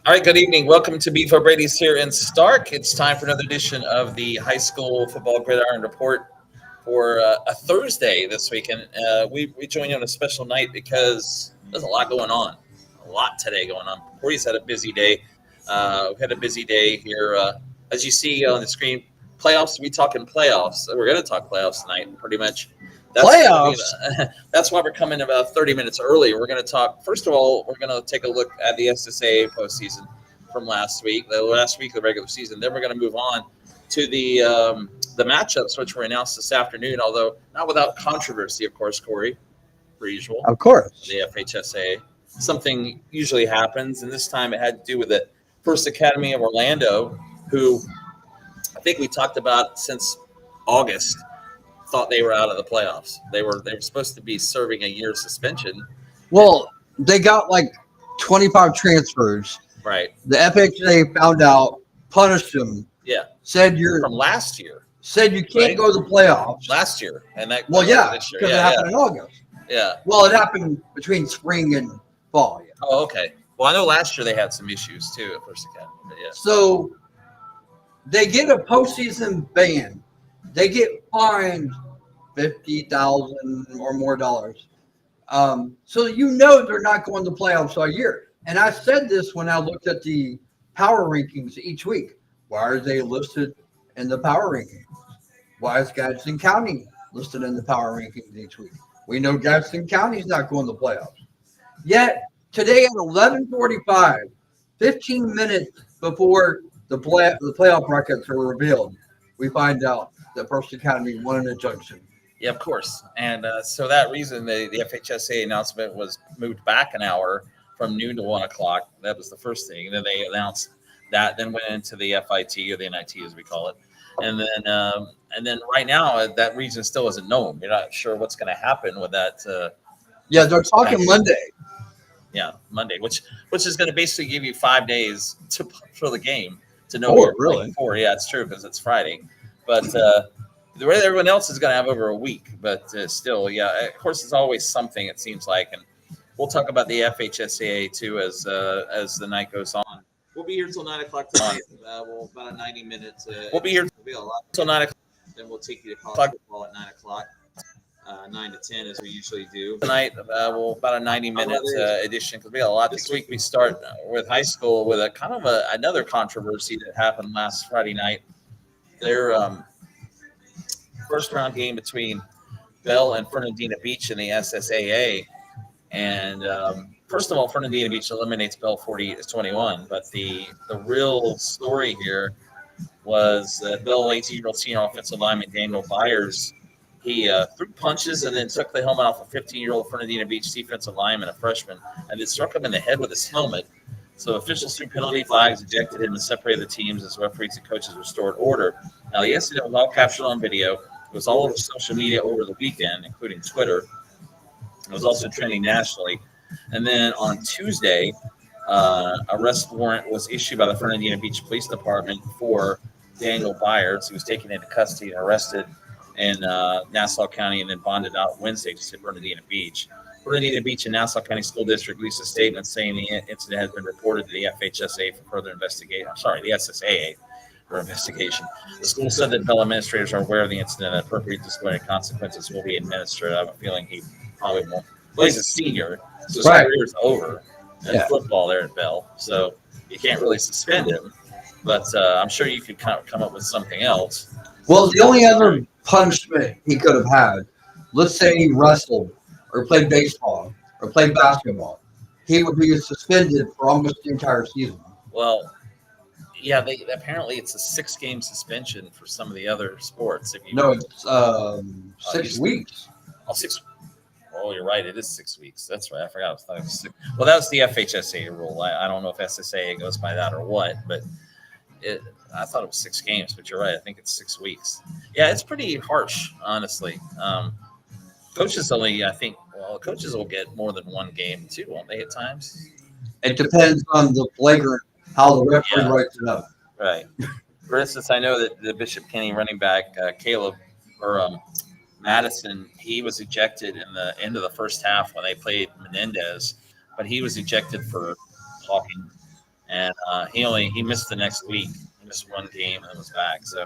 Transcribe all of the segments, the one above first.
All right, good evening. Welcome to Beef O'Brady's here in Stark. It's time for another edition of the High School Football Gridiron Report for a Thursday this week. And we join you on a special night because there's a lot going on. A lot today going on. Corey's had a busy day. We've had a busy day here. As you see on the screen, playoffs, we talking playoffs. We're going to talk playoffs tonight, pretty much. Playoffs. That's why we're coming about 30 minutes early. We're going to talk. First of all, we're going to take a look at the SSAA postseason from last week, the last week of the regular season. Then we're going to move on to the matchups, which were announced this afternoon. Although not without controversy, of course, Corey, per usual. Of course, the FHSAA. Something usually happens, and this time it had to do with the First Academy of Orlando, who I think we talked about since August. Thought they were out of the playoffs. They were supposed to be serving a year suspension. Well, they got like 25 transfers. Right. The FHSAA found out, punished them. Yeah. Said you're from last year. Said you can't go to the playoffs. Last year. And that this year. Because it happened in August. Yeah. Well, it happened between spring and fall. Yeah. Oh, okay. Well, I know last year they had some issues too at First Academy. But yeah. So they get a postseason ban. They get fined $50,000 or more dollars. So they're not going to playoffs all year. And I said this when I looked at the power rankings each week. Why are they listed in the power rankings? Why is Gadsden County listed in the power rankings each week? We know Gadsden County is not going to playoffs. Yet today at 11:45, 15 minutes before the playoff brackets are revealed, we find out that First Academy won an injunction. Yeah, of course. And so that reason, the FHSAA announcement was moved back an hour from noon to 1 o'clock. That was the first thing. And then they announced that, then went into the FIT or the NIT as we call it. And then right now, that reason still isn't known. You're not sure what's going to happen with that. They're talking Monday. Yeah, Monday, which is going to basically give you 5 days for the game to know what you're playing for. Yeah, it's true because it's Friday. But the way everyone else is going to have over a week, but still, yeah. Of course, it's always something. It seems like, and we'll talk about the FHSAA too as the night goes on. We'll be here till 9 o'clock tonight. About a 90-minute. We'll be here till 9 o'clock. Then we'll take you to college football at 9 o'clock, 9 to 10 as we usually do tonight. About a 90-minute edition because we got a lot this week. We start with high school with a kind of another controversy that happened last Friday night. Their first round game between Bell and Fernandina Beach in the SSAA. And first of all, Fernandina Beach eliminates Bell 48-21. But the real story here was Bell 18-year-old senior offensive lineman Daniel Byers. He threw punches and then took the helmet off a 15-year-old Fernandina Beach defensive lineman, a freshman, and then struck him in the head with his helmet. So officials threw penalty flags, ejected him, and separated the teams as referees and coaches restored order. Now, the incident was all captured on video. It was all over social media over the weekend, including Twitter. It was also trending nationally. And then on Tuesday, arrest warrant was issued by the Fernandina Beach Police Department for Daniel Byers. He was taken into custody and arrested in Nassau County and then bonded out Wednesday to Fernandina Beach. Fernandina Beach and Nassau County School District released a statement saying the incident has been reported to the FHSAA for further investigation. I'm sorry, the SSAA for investigation. The school said that Bell administrators are aware of the incident and appropriate disciplinary consequences will be administered. I have a feeling he probably won't. Well, he's a senior, so his career's over in football there at Bell. So you can't really suspend him, but I'm sure you could come up with something else. Well, the only other punishment he could have had, let's say he wrestled or played baseball or played basketball, he would be suspended for almost the entire season. Well, yeah, apparently it's a 6-game suspension for some of the other sports. It's 6 weeks. Oh, 6. Oh, you're right. It is 6 weeks. That's right. I forgot. I thought it was 6. Well, that was the FHSAA rule. I don't know if SSAA goes by that or what, but I thought it was 6 games. But you're right. I think it's 6 weeks. Yeah, it's pretty harsh, honestly. Coaches coaches will get more than 1 game too, won't they? At times. It depends on the flagrant how the referee writes it up. Right. For instance, I know that the Bishop Kenny running back Caleb Madison, he was ejected in the end of the first half when they played Menendez, but he was ejected for talking and he missed the next week. He missed one game and was back. So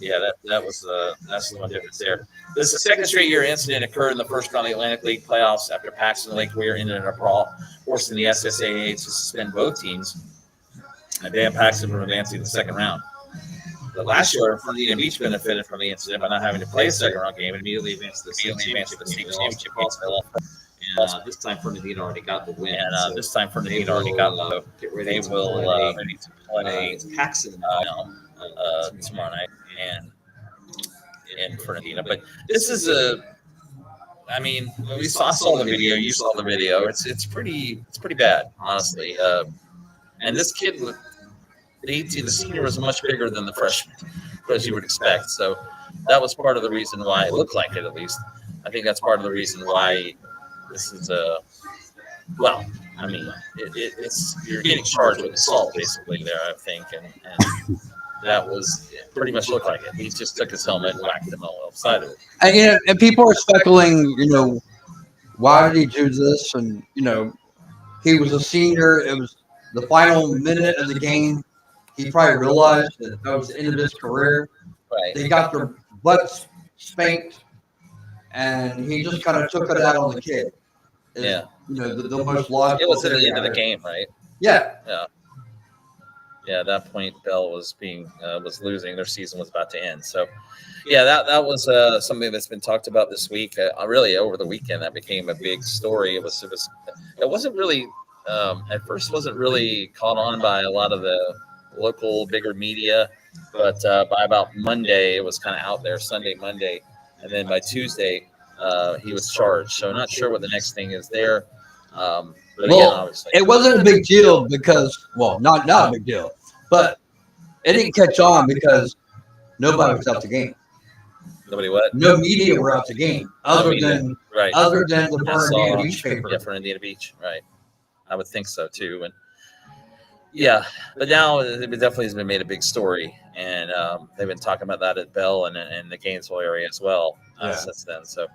yeah, that's the one difference there. This is the second straight year incident occurred in the first round of the Atlantic League playoffs after Paxton and Lake Weir ended in a brawl, forcing the SSAA to suspend both teams and ban Paxton from advancing to the second round. But last year, Fernandina Beach benefited from the incident by not having to play a second round game and immediately advanced to the state championship. This time Fernandina already got the win. And this time Fernandina already got the they will ready to play Paxton tomorrow night and in Fernandina. But this is I mean, I saw the video. You saw the video. It's pretty bad, honestly. And this kid, the senior was much bigger than the freshman, as you would expect. So that was part of the reason why it looked like it, at least. I think that's part of the reason why this is well, I mean, it's you're getting charged with assault basically there, I think, and that was pretty much looked like it. He just took his helmet and whacked him all upside of it. And people are speculating, why did he do this? And he was a senior. It was the final minute of the game. He probably realized that was the end of his career. Right. They got their butts spanked, and he just kind of took it out on the kid. Yeah. The most logical. It was at the end of the game, right? Yeah. Yeah. Yeah, at that point, Bell was losing. Their season was about to end. So, yeah, that was something that's been talked about this week. Really, over the weekend, that became a big story. It wasn't really at first wasn't really caught on by a lot of the local bigger media, but by about Monday, it was kind of out there. Sunday, Monday, and then by Tuesday, he was charged. So, I'm not sure what the next thing is there. But well, again, obviously, it wasn't a big deal because, not a big deal, but it didn't catch on because nobody was at the game. Nobody what? No media were at the game other than the Fernandina Beach paper. Yeah, Fernandina Beach, right? I would think so too. And yeah, but now it definitely has been made a big story, and they've been talking about that at Bell and the Gainesville area as well since then. So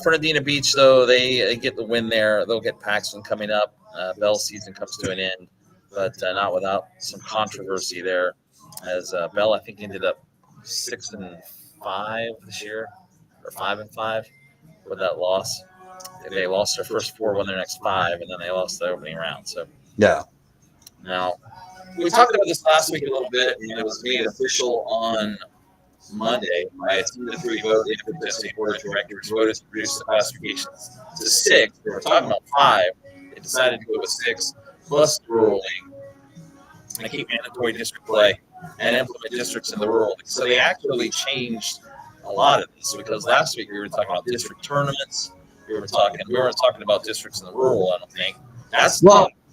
Fernandina Beach, though, they get the win there. They'll get Paxton coming up. Bell's season comes to an end, but not without some controversy there, as Bell, I think, ended up 6-5 this year, or 5-5 with that loss. They lost their first 4, won their next 5, and then they lost the opening round. So yeah. Now, we talked about this last week a little bit, and it was made official on Monday by a 2-3 vote. The FHSAA Board of Directors voted to reduce the classifications to 6. They were talking about 5. They decided to go with 6, plus the rural league, and keep mandatory district play and implement districts in the rural league. So they actually changed a lot of this, because last week we were talking about district tournaments. We weren't talking about districts in the rural, I don't think.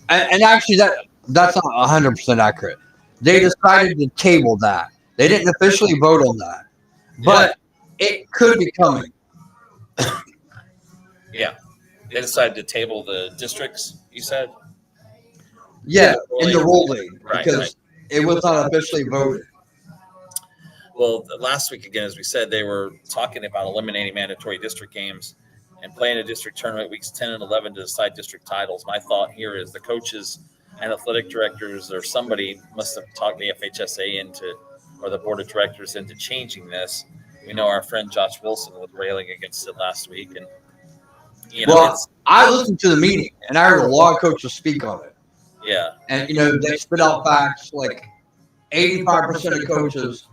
And actually that's not 100% accurate. They decided to table that. They didn't officially vote on that, but it could be coming. Yeah. They decided to table the districts, you said? Yeah, in the rural league, Right, because it was not officially voted. Well, last week, again, as we said, they were talking about eliminating mandatory district games and playing a district tournament weeks 10 and 11 to decide district titles. My thought here is the coaches and athletic directors or somebody must have talked the FHSAA into, or the board of directors into changing this. We know our friend Josh Wilson was railing against it last week. And I listened to the meeting, and I heard a lot of coaches speak on it. Yeah. And, they spit out facts like 85% of coaches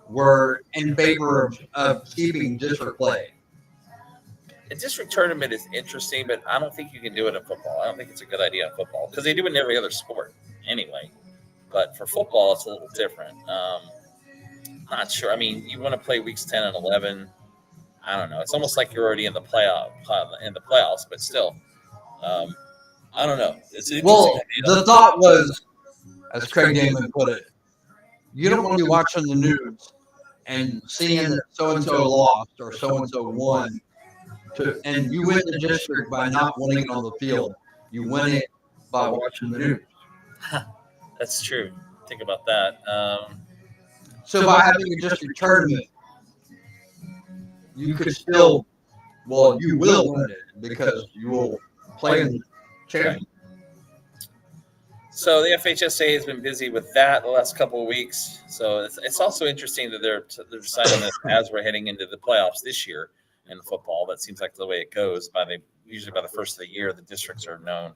were in favor of keeping district play. A district tournament is interesting, but I don't think you can do it in football. I don't think it's a good idea in football, because they do it in every other sport anyway. But for football, it's a little different. Not sure. I mean, you want to play weeks 10 and 11. I don't know. It's almost like you're already in the playoffs, but still, I don't know. It's the thought was, as Craig Damon put it, you don't want to be watching the news and seeing that so-and-so lost or so-and-so won. And you win the district by not winning it on the field. You win it by watching the news. That's true. Think about that. So by having a district tournament, you could still, you will win it because you will play in the championship. So the FHSAA has been busy with that the last couple of weeks. So it's also interesting that they're deciding this as we're heading into the playoffs this year in football. That seems like the way it goes. Usually by the first of the year, the districts are known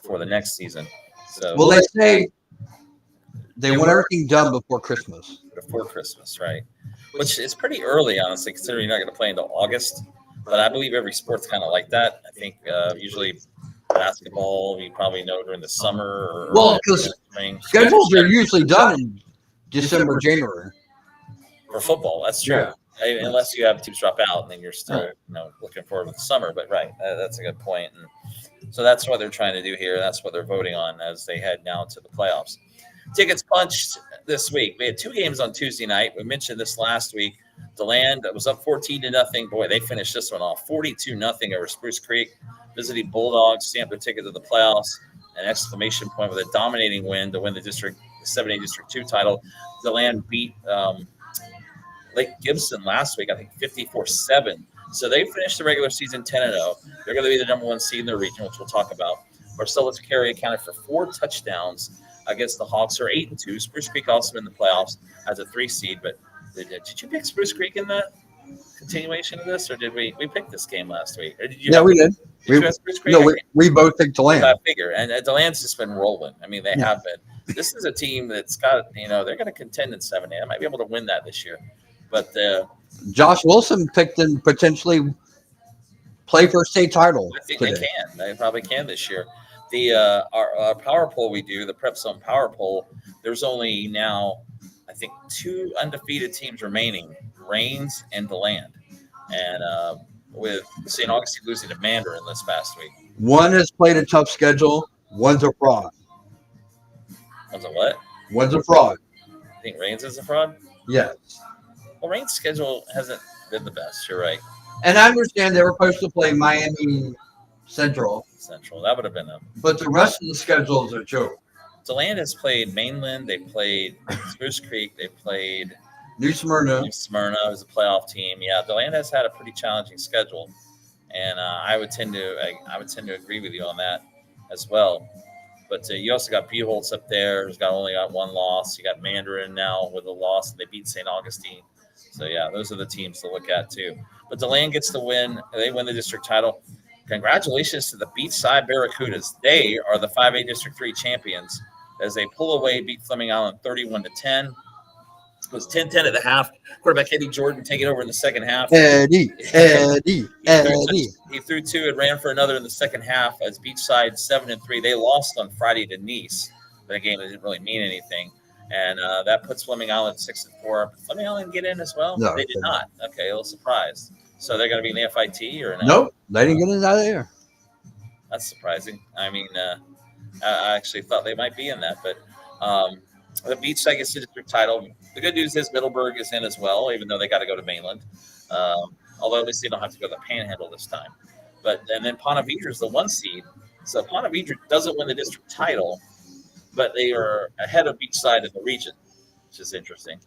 for the next season. So Well, they say they want everything done before Christmas. before Christmas, right? Which is pretty early, honestly, considering you're not going to play until August. But I believe every sport's kind of like that. I think usually basketball, you probably know during the summer or Well, because spring. schedules are usually done in December, January. For football, that's true. Yeah. Unless you have teams drop out, then you're still looking forward to the summer. But right, that's a good point. And so that's what they're trying to do here. That's what they're voting on as they head now to the playoffs. Tickets punched this week. We had 2 games on Tuesday night. We mentioned this last week. DeLand was up 14-0. Boy, they finished this one off 42-0 over Spruce Creek. Visiting Bulldogs stamped their ticket to the playoffs. An exclamation point with a dominating win to win the 7A District 2 title. DeLand beat Lake Gibson last week, I think 54-7. So they finished the regular season 10-0. They're going to be the number 1 seed in the region, which we'll talk about. Marcellus Carey accounted for 4 touchdowns against the Hawks, who are 8-2. Spruce Creek also in the playoffs as a 3 seed. But did you pick Spruce Creek in the continuation of this, or did we pick this game last week? Or did you we did. You have Spruce Creek? No, we both picked DeLand. I figure, and DeLand's just been rolling. I mean, they have been. This is a team that's got, they're going to contend in 7A. I might be able to win that this year. But Josh Wilson picked and potentially play for a state title. I think they can. They probably can this year. The our power poll we do, the Prep Zone power poll, there's only now, I think, 2 undefeated teams remaining, Rains and DeLand. And with St. Augustine losing to Mandarin this past week. One has played a tough schedule. One's a fraud. One's a what? One's a fraud. I think Rains is a fraud? Yes. Well, Rain's schedule hasn't been the best. You're right. And I understand they were supposed to play Miami Central. That would have been But the rest of the schedule is a joke. DeLand has played Mainland. They played Spruce Creek. They played New Smyrna. New Smyrna was a playoff team. Yeah, DeLand has had a pretty challenging schedule, and I would tend to agree with you on that as well. But you also got Buchholz up there, who's only got 1 loss. You got Mandarin now with a loss. They beat St. Augustine. So yeah, those are the teams to look at too. But DeLand gets the win. They win the district title. Congratulations to the Beachside Barracudas. They are the 5A District 3 champions as they pull away, beat Fleming Island 31-10. It was 10-10 at the half. Quarterback Eddie Jordan taking over in the second half. Eddie. He threw 2 and ran for another in the second half as Beachside 7-3. They lost on Friday to Nice, but a game that didn't really mean anything. And that puts Fleming Island 6-4. Fleming Island get in as well? No, they did not. Okay, a little surprised. So they're going to be in the FIT or no? Nope, they didn't get it out of there. That's surprising. I mean, I actually thought they might be in that, but the Beachside gets the district title. The good news is Middleburg is in as well, even though they got to go to Mainland. Although at least they don't have to go to the Panhandle this time. And then Ponte Vedra is the 1 seed. So Ponte Vedra doesn't win the district title, but they are ahead of Beachside in the region, which is interesting.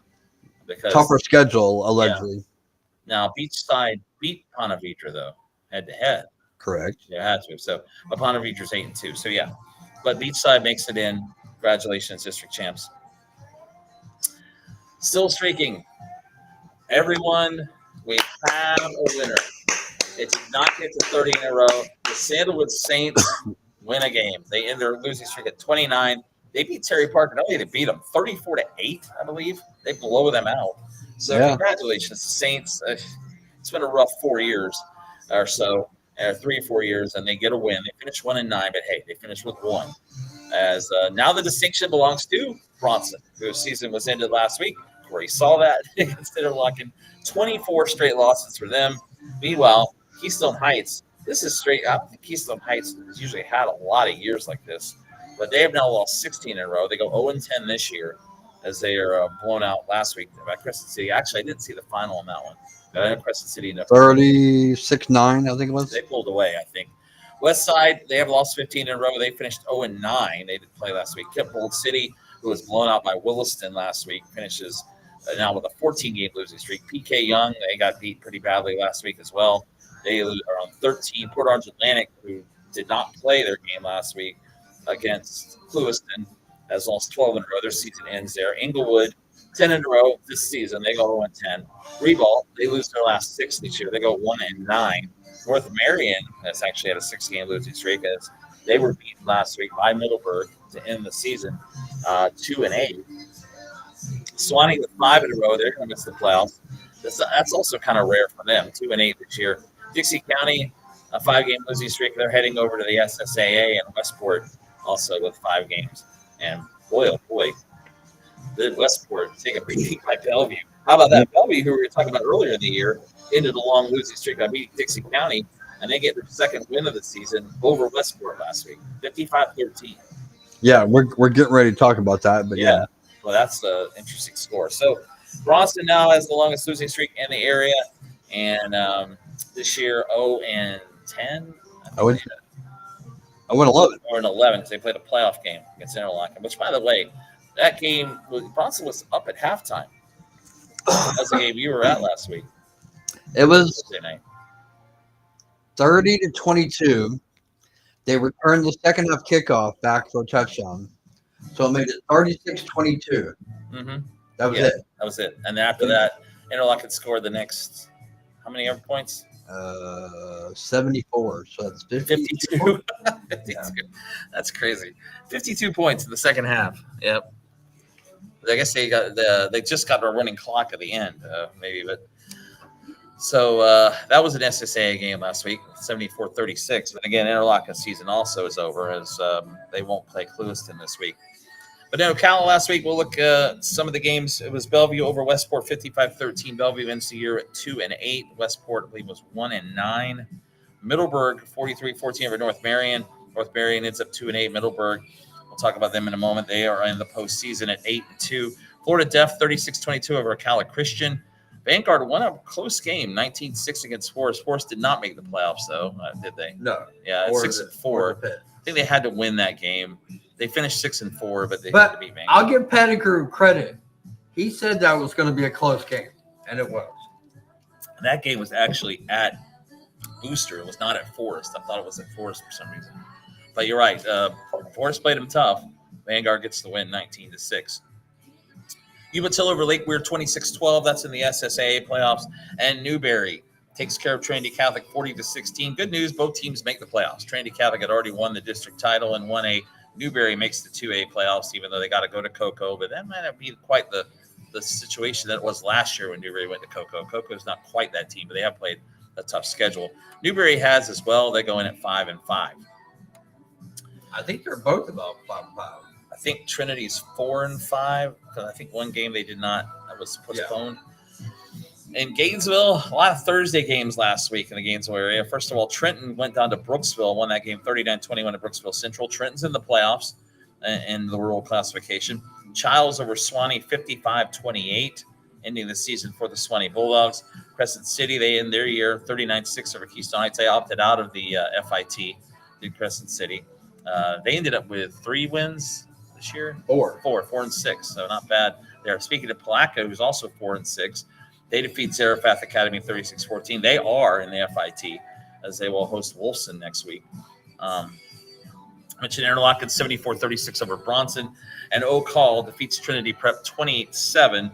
Because tougher schedule, allegedly. Yeah. Now, Beachside beat Ponte Vedra, though, head-to-head. Correct. They had to. So, but Ponte Vedra's 8-2. So, yeah. But Beachside makes it in. Congratulations, district champs. Still streaking. Everyone, we have a winner. It did not get to 30 in a row. The Sandalwood Saints win a game. They end their losing streak at 29. They beat Terry Parker. Not only did they beat them 34-8, I believe. They blow them out. So congratulations, Saints. It's been a rough 4 years or so, 3 or 4 years, and they get a win. They finished 1-9, but hey, they finished with 1. As now the distinction belongs to Bronson, whose season was ended last week. Corey saw that. Instead of locking 24 straight losses for them. Meanwhile, Keystone Heights, this is straight up. Keystone Heights has usually had a lot of years like this, but they have now lost 16 in a row. They go 0-10 this year as they are blown out last week by Crescent City. Actually, I didn't see the final on that one. I had Crescent City 36-9, I think it was. They pulled away, I think. West Side, they have lost 15 in a row. They finished 0-9. They didn't play last week. Kipbold City, who was blown out by Williston last week, finishes now with a 14-game losing streak. PK Young, they got beat pretty badly last week as well. They are on 13. Port Orange Atlantic, who did not play their game last week, against Clewiston has lost 12 in a row. Their season ends there. Inglewood, 10 in a row this season. They go 0-10. Reval, they lose their last 6 this year. They go 1-9. North Marion has actually had a 6-game losing streak as they were beaten last week by Middleburg to end the season 2-8. Swanee with 5 in a row. They're going to miss the playoffs. That's also kind of rare for them. 2-8 this year. Dixie County, a 5-game losing streak. They're heading over to the SSAA, and Westport also with 5 games. And boy, oh boy, did Westport take a beating by Bellevue. How about that? Bellevue, who we were talking about earlier in the year, ended a long losing streak by beating Dixie County, and they get their second win of the season over Westport last week, 55-13. Yeah, we're getting ready to talk about that, but yeah. Well, that's an interesting score. So Bronson now has the longest losing streak in the area, and this year 0-10. I went 11. Or an 11 because they played a playoff game against Interlochen. Which, by the way, that game Bronson was up at halftime. That's the game you were at last week. It was Thursday night. 30-22. They returned the second half kickoff back for a touchdown, so it made it 36-22. Mm-hmm. That was it. That was it. And then after that, Interlochen scored the next how many ever points? 74. So that's 52. 52. That's crazy. 52 points in the second half. Yep. I guess they just got a running clock at the end, maybe, but so that was an SSAA game last week, 74-36. But again, Interlochen season also is over as they won't play Clewiston this week. But in Ocala last week, we'll look at some of the games. It was Bellevue over Westport, 55-13. Bellevue ends the year at 2-8. Westport, I believe, was 1-9. Middleburg, 43-14 over North Marion. North Marion ends up 2-8. Middleburg, we'll talk about them in a moment. They are in the postseason at 8-2. Florida Def, 36-22 over Ocala Christian. Vanguard won a close game, 19-6 against Forest. Forest did not make the playoffs, though, did they? No. Yeah, 6-4. I think they had to win that game. They finished 6-4, but they had to beat Vanguard. I'll give Pettigrew credit. He said that was going to be a close game, and it was. That game was actually at Booster. It was not at Forest. I thought it was at Forest for some reason. But you're right. Forest played them tough. Vanguard gets the win, 19-6. Umatilla over Lake Weir, 26-12. That's in the SSAA playoffs. And Newberry takes care of Trinity Catholic, 40-16. Good news, both teams make the playoffs. Trinity Catholic had already won the district title in 1A. Newberry makes the 2A playoffs, even though they got to go to Cocoa. But that might not be quite the situation that it was last year when Newberry went to Cocoa. Cocoa is not quite that team, but they have played a tough schedule. Newberry has as well. They go in at 5-5. I think they're both about 5-5. I think Trinity's 4-5 because I think one game they did not. That was postponed. Yeah. In Gainesville, a lot of Thursday games last week in the Gainesville area. First of all, Trenton went down to Brooksville, won that game 39-21 at Brooksville Central. Trenton's in the playoffs in the rural classification. Childs over Swanee, 55-28, ending the season for the Swanee Bulldogs. Crescent City, they end their year 39-6 over Keystone Heights. They opted out of the FIT, did Crescent City. They ended up with 3 wins this year. 4-6, so not bad there. Speaking of Palaca, who's also 4-6, they defeat Zarephath Academy 36-14. They are in the FIT as they will host Wolfson next week. Mentioned Interlochen 74-36 over Bronson, and Oak Hall defeats Trinity Prep 28-7.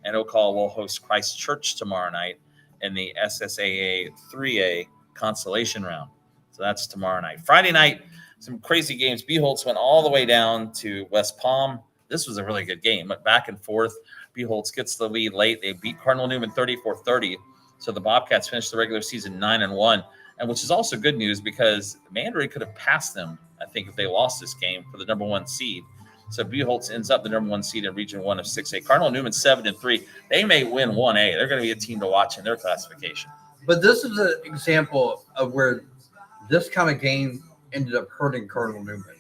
And Oak Hall will host Christ Church tomorrow night in the SSAA 3A consolation round. So that's tomorrow night. Friday night, some crazy games. Beholtz went all the way down to West Palm. This was a really good game. Went back and forth. Beholtz gets the lead late. They beat Cardinal Newman 34-30. So the Bobcats finished the regular season 9-1, and which is also good news because Mandarin could have passed them, I think, if they lost this game for the number 1 seed. So Beholtz ends up the number 1 seed in Region 1 of 6A. Cardinal Newman 7-3. They may win 1A. They're going to be a team to watch in their classification. But this is an example of where this kind of game ended up hurting Cardinal Newman,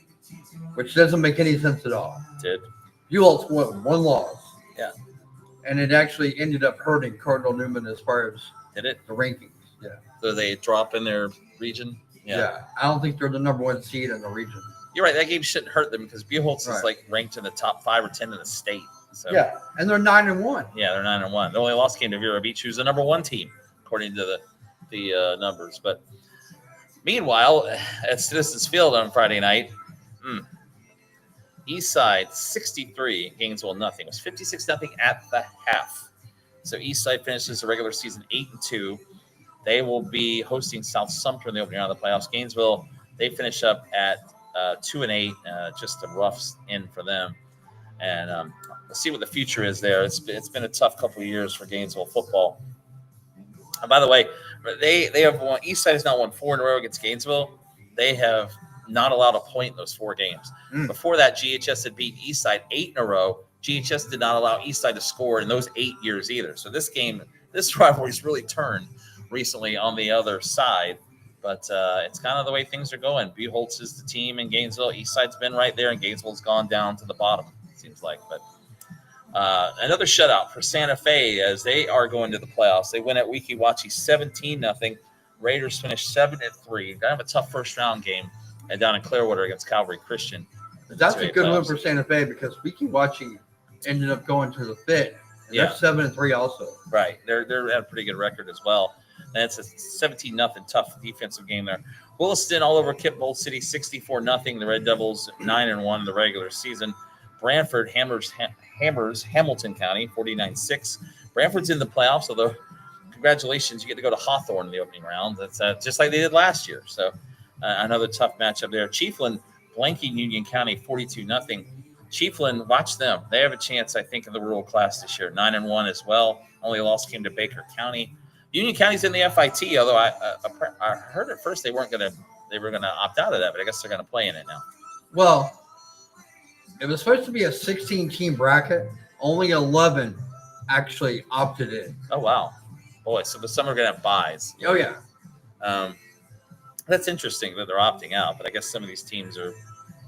which doesn't make any sense at all. Did Beholtz won 1 loss. Yeah. And it actually ended up hurting Cardinal Newman as far as did it the rankings. Yeah. So they drop in their region. Yeah. I don't think they're the number 1 seed in the region. You're right. That game shouldn't hurt them because Beholtz is like ranked in the top 5 or 10 in the state. So yeah, and they're 9-1. Yeah, they're 9-1. The only loss came to Vera Beach, who's the number 1 team according to the numbers. But meanwhile, at Citizens Field on Friday night, Eastside 63, Gainesville nothing. It was 56-0 at the half. So Eastside finishes the regular season 8-2. They will be hosting South Sumter in the opening round of the playoffs. Gainesville, they finish up at 2-8, just a rough end for them. And let's see what the future is there. It's been a tough couple of years for Gainesville football. And by the way, they have won. Eastside has now won 4 in a row against Gainesville. They have not allowed a point in those 4 games. Before that, GHS had beat Eastside 8 in a row. GHS did not allow Eastside to score in those 8 years either. So this rivalry's really turned recently on the other side. But it's kind of the way things are going. Buchholz is the team in Gainesville. Eastside's been right there, and Gainesville's gone down to the bottom, it seems like. But another shutout for Santa Fe as they are going to the playoffs. They win at Weeki Wachee 17-0. Raiders finished 7-3. Kind of a tough first-round game. And down in Clearwater against Calvary Christian. That's a good win for Santa Fe because Weeki Wachee ended up going to the Fit. They're 7-3 also. Right. They're at a pretty good record as well. And it's a 17-0 tough defensive game there. Williston all over Kimball City 64-0. The Red Devils 9-1 in the regular season. Brantford hammers Hamilton County 49-6. Brantford's in the playoffs, although congratulations, you get to go to Hawthorne in the opening round. That's just like they did last year. So another tough matchup there. Chiefland blanking Union County 42-0. Chiefland, watch them. They have a chance, I think, in the rural class this year. 9-1 as well. Only loss came to Baker County. Union County's in the FIT, although I heard at first they were gonna opt out of that, but I guess they're gonna play in it now. Well, it was supposed to be a 16-team bracket. Only 11 actually opted in. Oh wow, boy! So the some are gonna have buys. Oh yeah. That's interesting that they're opting out, but I guess some of these teams are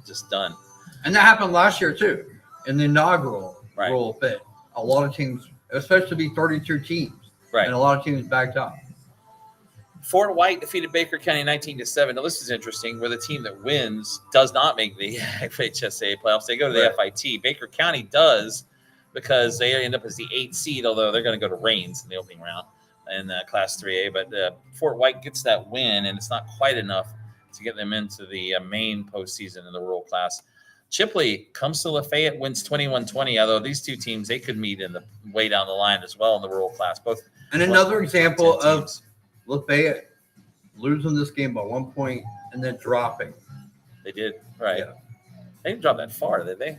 just done. And that happened last year too, in the inaugural Right. rural fit. A lot of teams, it was supposed to be 32 teams, Right. and a lot of teams backed up. Fort White defeated Baker County 19-7. Now this is interesting, where the team that wins does not make the FHSAA playoffs. They go to the FIT. Baker County does because they end up as the 8th seed, although they're going to go to Rains in the opening round in Class 3A. But Fort White gets that win, and it's not quite enough to get them into the main postseason in the rural class. Chipley comes to Lafayette, wins 21-20, although these two teams, they could meet in the way down the line as well in the rural class. And another example of Lafayette losing this game by 1 point and then dropping. They did, right. Yeah. They didn't drop that far, did they?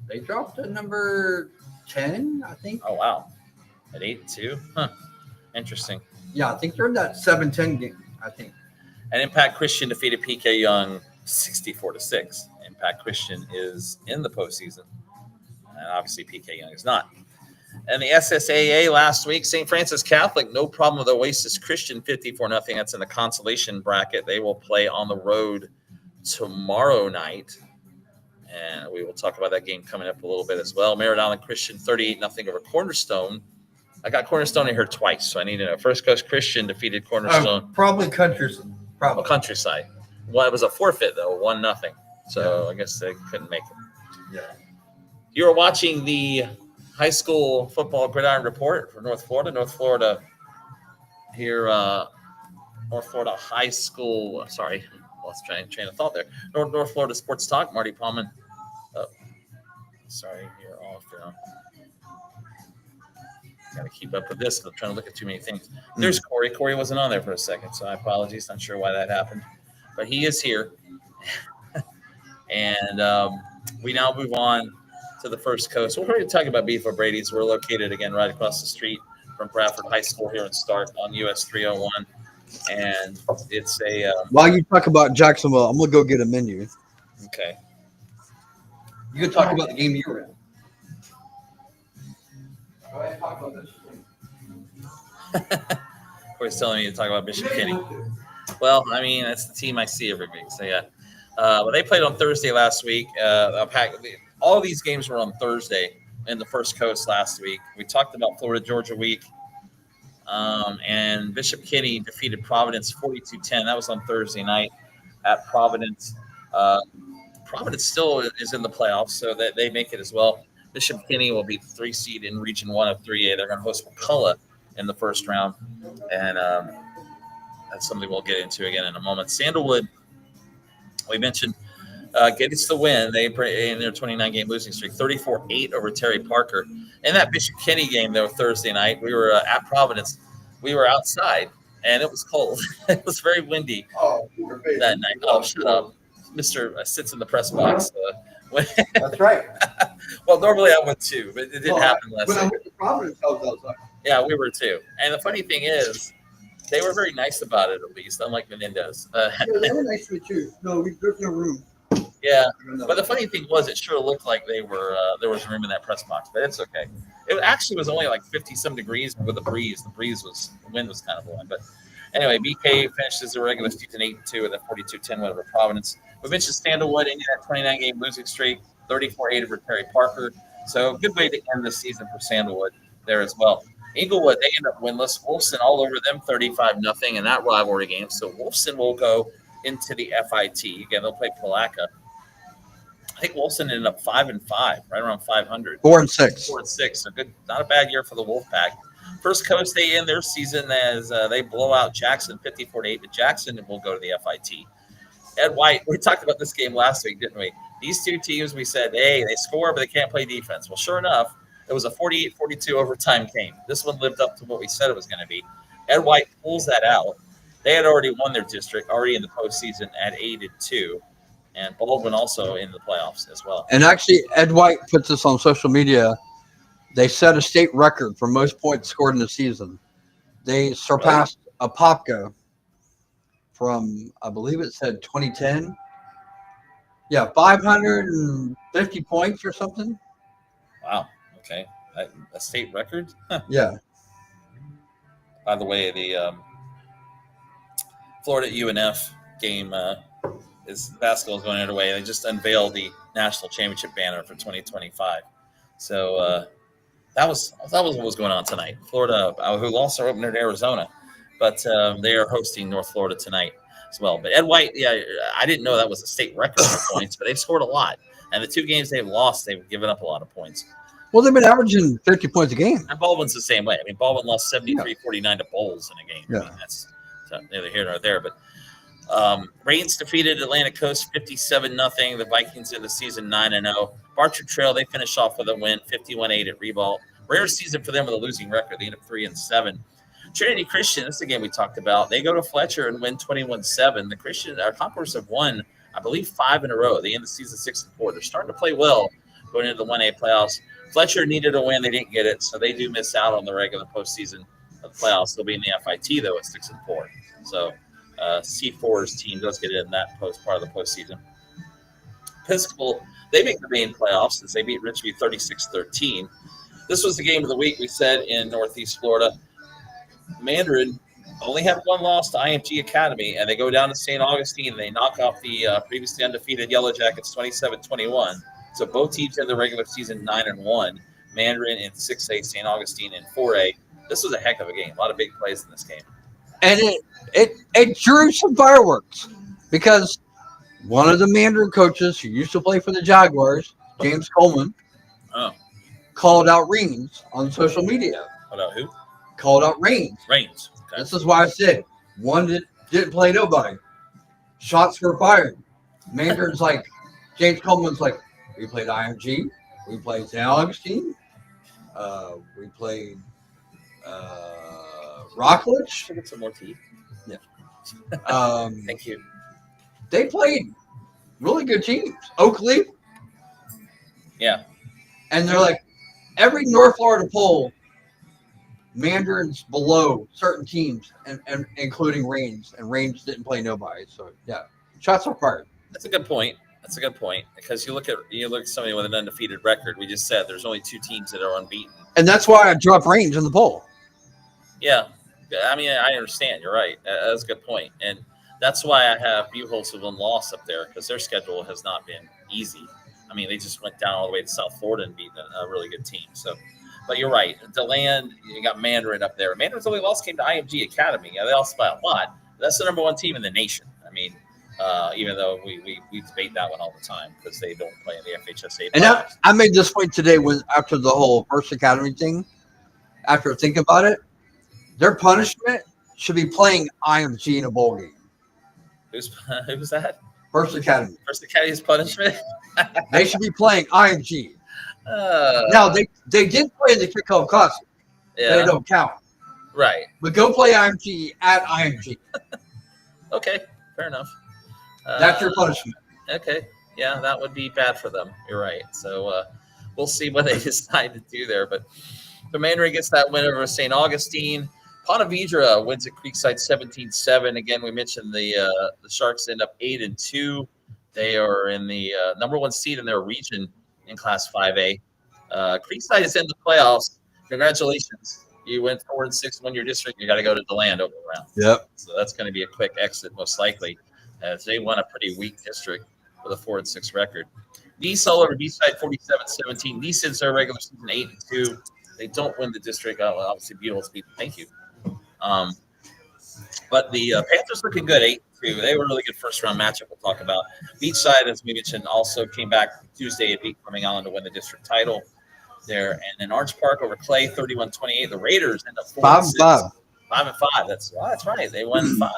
They dropped to number 10, I think. Oh, wow. At 8-2? Huh. Interesting. Yeah, I think they're in that 7-10 game, I think. And Impact Christian defeated PK Young 64-6. Impact Christian is in the postseason. And obviously PK Young is not. And the SSAA last week, St. Francis Catholic, no problem with Oasis Christian, 54-0. That's in the consolation bracket. They will play on the road tomorrow night. And we will talk about that game coming up a little bit as well. Merritt Island Christian, 38-0 over Cornerstone. I got Cornerstone in here twice, so I need to know. First Coast Christian defeated Cornerstone. Probably Countryside. Probably. Countryside. Well, it was a forfeit, though, 1-0. So I guess they couldn't make it. Yeah. You are watching the high school football gridiron report for North Florida. North Florida here, North Florida high school. Sorry, lost train of thought there. North Florida Sports Talk. Marty Pallman. Oh, sorry, you're off now. Got to keep up with this. I'm trying to look at too many things. There's Corey. Corey wasn't on there for a second, so I apologize. Not sure why that happened, but he is here. And we now move on to the First Coast. We're going to talk about Beef O'Brady's. We're located, again, right across the street from Bradford High School here in Stark on US 301. And it's a while you talk about Jacksonville, I'm going to go get a menu. okay. You can talk about the game you were in. Go ahead and talk about this. Corey's telling me to talk about Bishop Kenny. Well, I mean, that's the team I see every week. So, yeah. But they played on Thursday last week. All of these games were on Thursday in the First Coast last week. We talked about Florida-Georgia week. And Bishop Kenny defeated Providence 42-10. That was on Thursday night at Providence. Providence still is in the playoffs, so that they make it as well. Bishop Kenny will be the 3 seed in Region 1 of 3A. They're going to host McCullough in the first round. And that's something we'll get into again in a moment. Sandalwood, we mentioned gets the win. They in their 29-game losing streak, 34-8 over Terry Parker. In that Bishop Kenny game, though, Thursday night, we were at Providence. We were outside, and it was cold. It was very windy that night. Oh, shut up. Mr. sits in the press box. That's right. Well, normally I would too, but it didn't happen last When I night. went to Providence, I was outside. Yeah, we were too. And the funny thing is, they were very nice about it, at least, unlike Menendez. Yeah, they were nice to me too. No, there's no room. Yeah, but the funny thing was, it sure looked like they were there was room in that press box, but it's okay. It actually was only like 50-some degrees with a breeze. The wind was kind of blowing. But anyway, BK finishes the regular season 8-2 with a 42-10 win over Providence. We mentioned Sandalwood ending that 29-game losing streak, 34-8 over Terry Parker. So good way to end the season for Sandalwood there as well. Inglewood, they end up winless. Wolfson all over them, 35-0 in that rivalry game. So Wolfson will go into the FIT. Again, they'll play Palaca. I think Wolfson ended up 5-5, right around 500. 4-6. 4-6. So good, not a bad year for the Wolfpack. First Coast, they end their season as they blow out Jackson 54-8, but Jackson will go to the FIT. Ed White, we talked about this game last week, didn't we? These two teams, we said, hey, they score, but they can't play defense. Well, sure enough, it was a 48-42 overtime game. This one lived up to what we said it was going to be. Ed White pulls that out. They had already won their district, already in the postseason at 8-2. And Baldwin also in the playoffs as well. And actually, Ed White puts this on social media. They set a state record for most points scored in the season. They surpassed Apopka from, I believe it said 2010. Yeah, 550 points or something. Wow. Okay. A state record? Huh. Yeah. By the way, the Florida UNF game basketball is going underway. They just unveiled the national championship banner for 2025. So that was what was going on tonight. Florida, who lost their opener to Arizona, but they are hosting North Florida tonight as well. But Ed White, yeah, I didn't know that was a state record for points, but they've scored a lot. And the two games they've lost, they've given up a lot of points. Well, they've been averaging 50 points a game. And Baldwin's the same way. I mean, Baldwin lost 73-49 to Bowles in a game. Yeah. I mean, that's neither here nor there. But Reigns defeated Atlantic Coast 57-0. The Vikings in the season 9-0. Bartram Trail, they finish off with a win, 51-8 at Revolt. Rare season for them with a losing record. They end up 3-7. Trinity Christian, this is the game we talked about. They go to Fletcher and win 21-7. The Christian Conquerors have won, I believe, 5 in a row. They end the season 6-4. They're starting to play well going into the 1A playoffs. Fletcher needed a win. They didn't get it, so they do miss out on the regular postseason of the playoffs. They'll be in the FIT, though, at 6-4. So C4's team does get in that part of the postseason. Episcopal, they make the main playoffs as they beat Richview 36-13. This was the game of the week, we said, in Northeast Florida. Mandarin only had one loss to IMG Academy, and they go down to St. Augustine, and they knock off the previously undefeated Yellow Jackets 27-21. So both teams in the regular season 9-1. Mandarin in 6A, St. Augustine in 4A. This was a heck of a game. A lot of big plays in this game. And it drew some fireworks because one of the Mandarin coaches who used to play for the Jaguars, James Coleman, called out Reigns on social media. Called out who? Called out Reigns. Reigns. Okay. This is why I said one that didn't play nobody. Shots were fired. Mandarin's like, James Coleman's like, we played IMG. We played St. Augustine. We played Rockledge. Should get some more tea. Yeah. Thank you. They played really good teams. Oakley. Yeah. And they're like, every North Florida poll, Mandarin's below certain teams, and including Reigns. And Reigns didn't play nobody. So, yeah, shots were fired. That's a good point. That's a good point because you look at somebody with an undefeated record. We just said there's only 2 teams that are unbeaten. And that's why I dropped Reigns in the poll. Yeah, I mean I understand. You're right. That's a good point, and that's why I have Buchholz with one loss up there because their schedule has not been easy. I mean they just went down all the way to South Florida and beat a really good team. So, but you're right. DeLand, you got Mandarin up there. Mandarin's only loss came to IMG Academy. Yeah, they lost by a lot. That's the number 1 team in the nation. I mean. Even though we debate that one all the time because they don't play in the FHSAA. And I made this point today after the whole First Academy thing, after thinking about it, their punishment should be playing IMG in a bowl game. Who's that? First Academy. First Academy's punishment. They should be playing IMG. Now they did play in the kickoff classic. Yeah. They don't count. Right. But go play IMG at IMG. Okay. Fair enough. That's your punishment. Okay. Yeah, that would be bad for them. You're right. So we'll see what they decide to do there. But the Mandarin gets that win over St. Augustine. Ponte Vedra wins at Creekside 17-7. Again, we mentioned the Sharks end up 8-2. They are in the number 1 seed in their region in Class 5A. Creekside is in the playoffs. Congratulations. You went 4-6, won your district. You got to go to DeLand over the round. Yep. So that's going to be a quick exit, most likely, as they won a pretty weak district with a 4-6 record. Nice all over Beachside 47-17. Nice ends their regular season 8-2. They don't win the district. Obviously, beautiful speed. Thank you. But the Panthers looking good, 8-2. They were a really good first-round matchup we'll talk about. Beachside, as we mentioned, also came back Tuesday and beat Fleming Island to win the district title there. And then Orange Park over Clay, 31-28. The Raiders end up 5-5. 5-5. That's right. They won 5.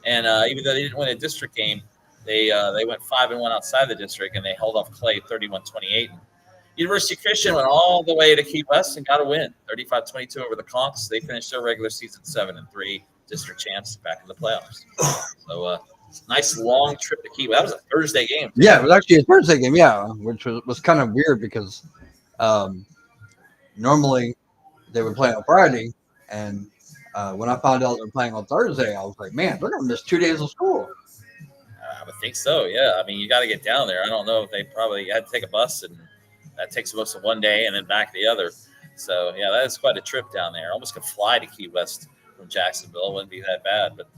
And even though they didn't win a district game, they went 5-1 outside the district, and they held off Clay 31-28. University Christian went all the way to Key West and got a win, 35-22 over the Conks. They finished their regular season 7-3, district champs, back in the playoffs. So nice long trip to Key West. That was a Thursday game. Yeah, it was actually a Thursday game, which was kind of weird because normally they would play on Friday, and when I found out they were playing on Thursday, I was like, man, they're going to miss 2 days of school. I would think so, yeah. I mean, you got to get down there. I don't know if they probably had to take a bus, and that takes most of one day and then back the other. So, yeah, that is quite a trip down there. Almost could fly to Key West from Jacksonville. It wouldn't be that bad. But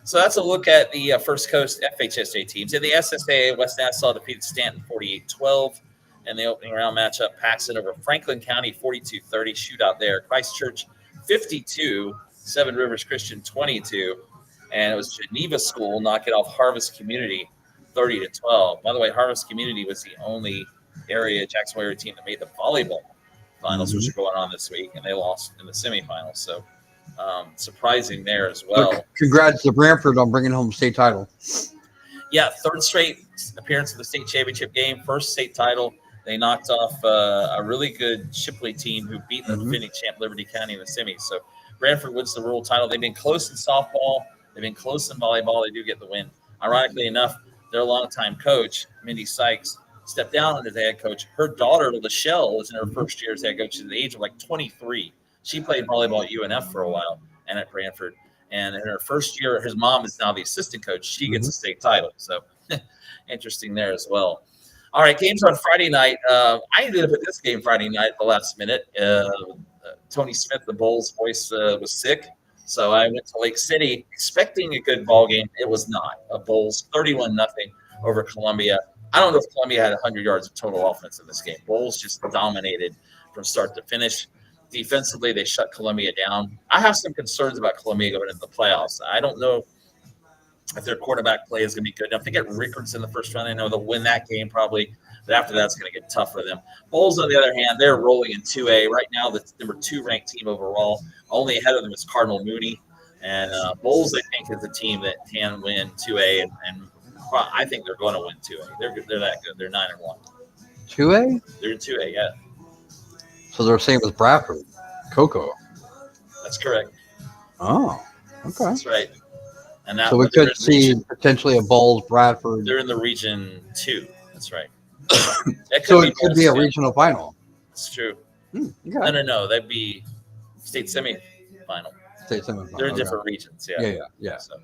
so that's a look at the First Coast FHSAA teams. In the SSAA, West Nassau defeated Stanton 48-12. In the opening round matchup, Paxton over Franklin County 42-30 shootout there. Christchurch 52, Seven Rivers Christian 22. And it was Geneva School knocking off Harvest Community 30-12. By the way, Harvest Community was the only Jacksonville area team that made the volleyball finals, which are going on this week, and they lost in the semifinals. So surprising there as well. So congrats to Brantford on bringing home state title. Yeah, third straight appearance of the state championship game, first state title. They knocked off a really good Shipley team who beat the defending champ Liberty County in the semis. So Brantford wins the rural title. They've been close in softball. They've been close in volleyball. They do get the win. Ironically enough, their longtime coach, Mindy Sykes, stepped down as the head coach. Her daughter, Lachelle, was in her first year as head coach at the age of like 23. She played volleyball at UNF for a while and at Brantford. And in her first year, his mom is now the assistant coach. She gets a state title. So interesting there as well. All right, games on Friday night. I ended up at this game Friday night at the last minute. Tony Smith, the Bulls' voice, was sick. So I went to Lake City expecting a good ball game. It was not. Bulls 31-0 over Columbia. I don't know if Columbia had 100 yards of total offense in this game. Bulls just dominated from start to finish. Defensively, they shut Columbia down. I have some concerns about Columbia going into the playoffs. I don't know if their quarterback play is going to be good enough. They get Rickards in the first round. I know they'll win that game probably, but after that, it's going to get tough for them. Bulls, on the other hand, they're rolling in 2A. Right now, the number 2 ranked team overall. Only ahead of them is Cardinal Mooney. And Bulls, I think, is a team that can win 2A, and I think they're going to win 2A. They're that good. They're 9-1. 2A? They're in 2A, yeah. So they're the same as Bradford. Coco. That's correct. Oh, okay. That's right. And that, so we could see potentially a Bulls Bradford. They're in the region 2. That's right. So it could be a regional final. It's true. Okay. No. That'd be state semifinal. State semifinal. They're in different regions. Yeah. Yeah. So,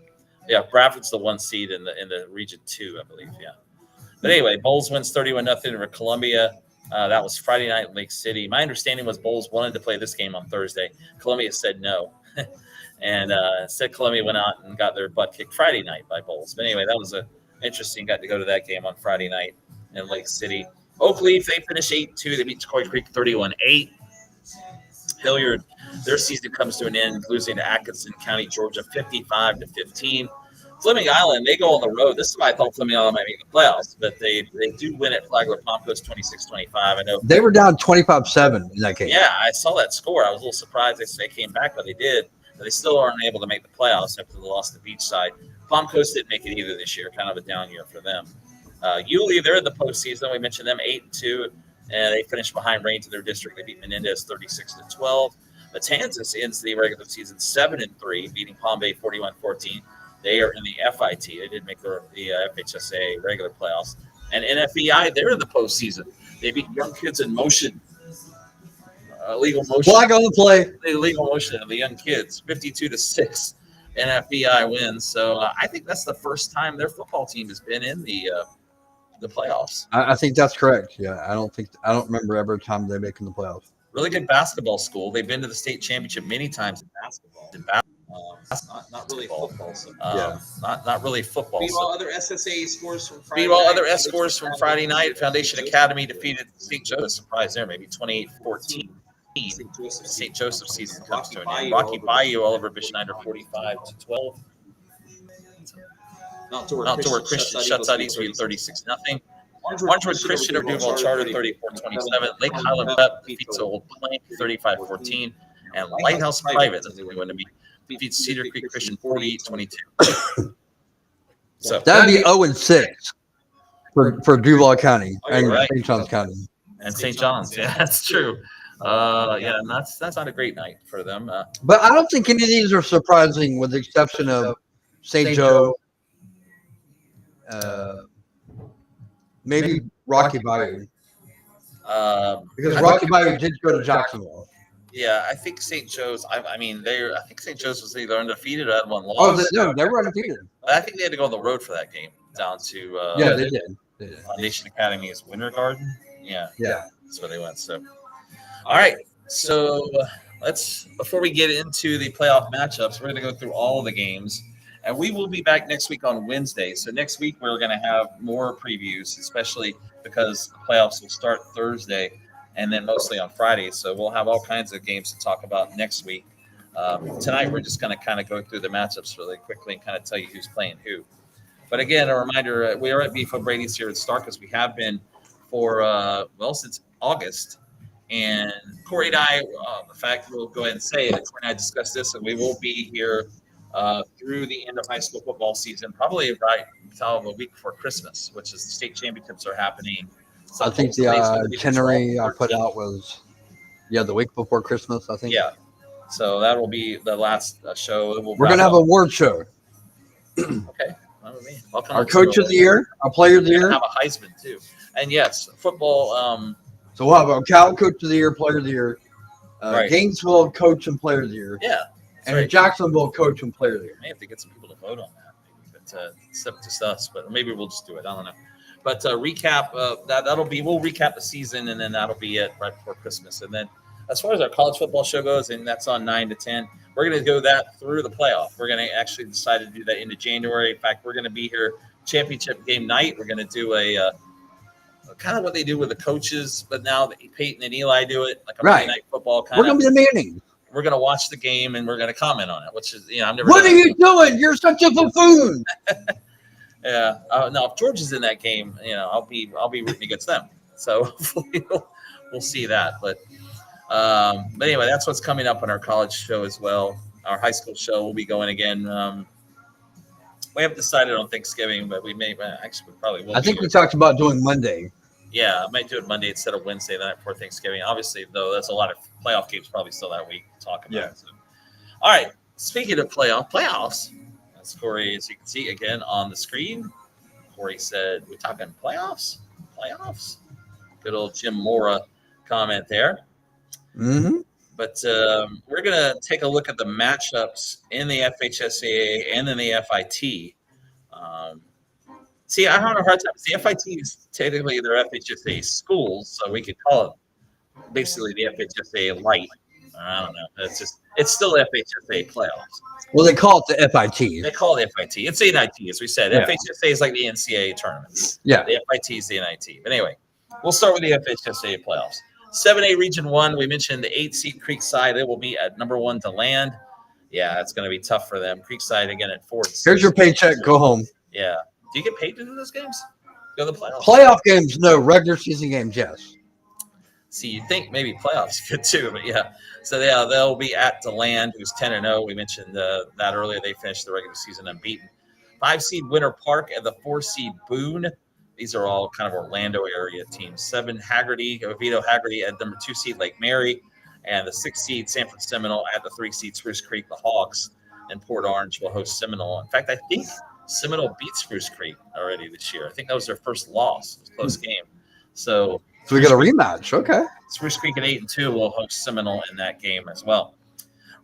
yeah, Bradford's the 1 seed in the region 2, I believe. Yeah. But anyway, Bulls wins 31-0 over Columbia. That was Friday night in Lake City. My understanding was Bulls wanted to play this game on Thursday. Columbia said no. And instead, Columbia went out and got their butt kicked Friday night by Bulls. But anyway, that was interesting. Got to go to that game on Friday night in Lake City. Oak Leaf, they finished 8-2. They beat Coy Creek 31-8. Hilliard, their season comes to an end, losing to Atkinson County, Georgia, 55-15. Fleming Island, they go on the road. This is why I thought Fleming Island might make the playoffs, but they do win at Flagler Palmcoast 26-25. I know they were down 25-7 in that game. Yeah, I saw that score. I was a little surprised they came back, but they did. But they still aren't able to make the playoffs after the loss to Beachside. Palm Coast didn't make it either this year. Kind of a down year for them. Yulee, they're in the postseason. We mentioned them 8-2, and they finished behind range in their district. They beat Menendez 36-12. Matanzas ends the regular season 7-3, beating Palm Bay 41-14. They are in the FIT. They did make the FHSAA regular playoffs. And NFEI, they're in the postseason. They beat Young Kids in Motion. Legal Motion. Flag on the play. Legal Motion of the Young Kids, 52-6. NFEI wins. So I think that's the first time their football team has been in the playoffs. I think that's correct. Yeah, I don't remember every time they make in the playoffs. Really good basketball school. They've been to the state championship many times in basketball. Not really football. So. Not really football. Beat all other SSAA scores from Friday. Beat all night. other S scores from Friday night. Foundation Academy defeated St. Joseph. Surprise there, maybe 28-14. St. Joseph season comes to an end. Rocky Bayou all over Schneider 45-12. Not to where Christian shuts out Eastview 36-0. Orangewood Christian over Duval Charter 34-27. Lake Highland Prep defeats Old Plank 35-14. And Lighthouse Private defeats Cedar Creek Christian 48-22. So That'd be 0-6 for Duval County and right. St. John's County. And St. John's, yeah, that's true. And that's not a great night for them. But I don't think any of these are surprising, with the exception of St. Joe, maybe Rocky Bayou. Because Rocky Bayou did go to Jacksonville. Yeah, I think St. Joe's. I think St. Joe's was either undefeated or had one loss. Oh, they were undefeated. I think they had to go on the road for that game down to. Yeah, they did. Foundation Academy's Winter Garden. Yeah, Yeah. that's where they went. So, all right. So before we get into the playoff matchups, we're going to go through all of the games, and we will be back next week on Wednesday. So next week we're going to have more previews, especially because the playoffs will start Thursday and then mostly on Friday. So we'll have all kinds of games to talk about next week. Tonight we're just going to kind of go through the matchups really quickly and kind of tell you who's playing who. But again, a reminder, we are at Beef O'Brady's here at Stark, as we have been for, since August. And Corey and I, in fact, we'll go ahead and say that Corey and I discussed this, and we will be here through the end of high school football season, probably right until a week before Christmas, which is the state championships are happening. I think the itinerary I put out was, the week before Christmas, I think. Yeah. So that will be the last show. We're going to have a award show. Okay. Our coach of the year, our player of the year. Have a Heisman, too. And yes, football. So we'll have a Cal coach of the year, player of the year, Right. Gainesville coach and player of the year, Yeah. and a Jacksonville coach and player of the year. May have to get some people to vote on that, maybe, but it's up to us. But maybe we'll just do it. I don't know. But recap we'll recap the season, and then that'll be it right before Christmas. And then as far as our college football show goes, and that's on 9 to 10, we're going to go that through the playoff. We're going to actually decide to do that into January. In fact, we're going to be here championship game night. We're going to do a kind of what they do with the coaches, but now that Peyton and Eli do it, like a Monday night football kind We're going to be the Manning. We're going to watch the game and we're going to comment on it, which is, I've never. What are you doing? You're such a buffoon. Yeah. No, if George is in that game, I'll be rooting against them. So hopefully we'll see that. But anyway, that's what's coming up on our college show as well. Our high school show will be going again. We haven't decided on Thanksgiving, but we probably will. I think we talked about doing Monday. Yeah, I might do it Monday instead of Wednesday, the night before Thanksgiving. Obviously, though, there's a lot of playoff games probably still that week to talk about. Yeah. So. All right. Speaking of playoffs, as Corey, as you can see again on the screen, Corey said, "We're talking playoffs? Playoffs?" Good old Jim Mora comment there. Mm-hmm. But we're going to take a look at the matchups in the FHSAA and in the FIT. See, I have a hard time. The FIT is technically their FHSAA schools, so we could call it basically the FHSAA light. I don't know. It's still FHSAA playoffs. Well, they call it the FIT. They call it FIT. It's the NIT, as we said. Yeah. FHSAA is like the NCAA tournament. Yeah. The FIT is the NIT. But anyway, we'll start with the FHSAA playoffs. 7A Region 1, we mentioned the 8-seed Creekside. They will be at number 1 to land. Yeah, it's going to be tough for them. Creekside, again, at 4-6. Here's your paycheck. Go home. Yeah. Do you get paid to do those games? Go to the playoffs? Playoff games, no. Regular season games, yes. See, you'd think maybe playoffs could too, but yeah. So, yeah, they'll be at DeLand, who's 10-0. We mentioned that earlier. They finished the regular season unbeaten. 5 seed Winter Park and the 4 seed Boone. These are all kind of Orlando area teams. 7 Oviedo Haggerty at number 2 seed Lake Mary, and the 6 seed Sanford Seminole at the 3 seed Spruce Creek. The Hawks and Port Orange will host Seminole. In fact, I think Seminole beat Spruce Creek already this year. I think that was their first loss. It was a close game. So we got a rematch. Okay. Spruce Creek at 8-2 will host Seminole in that game as well.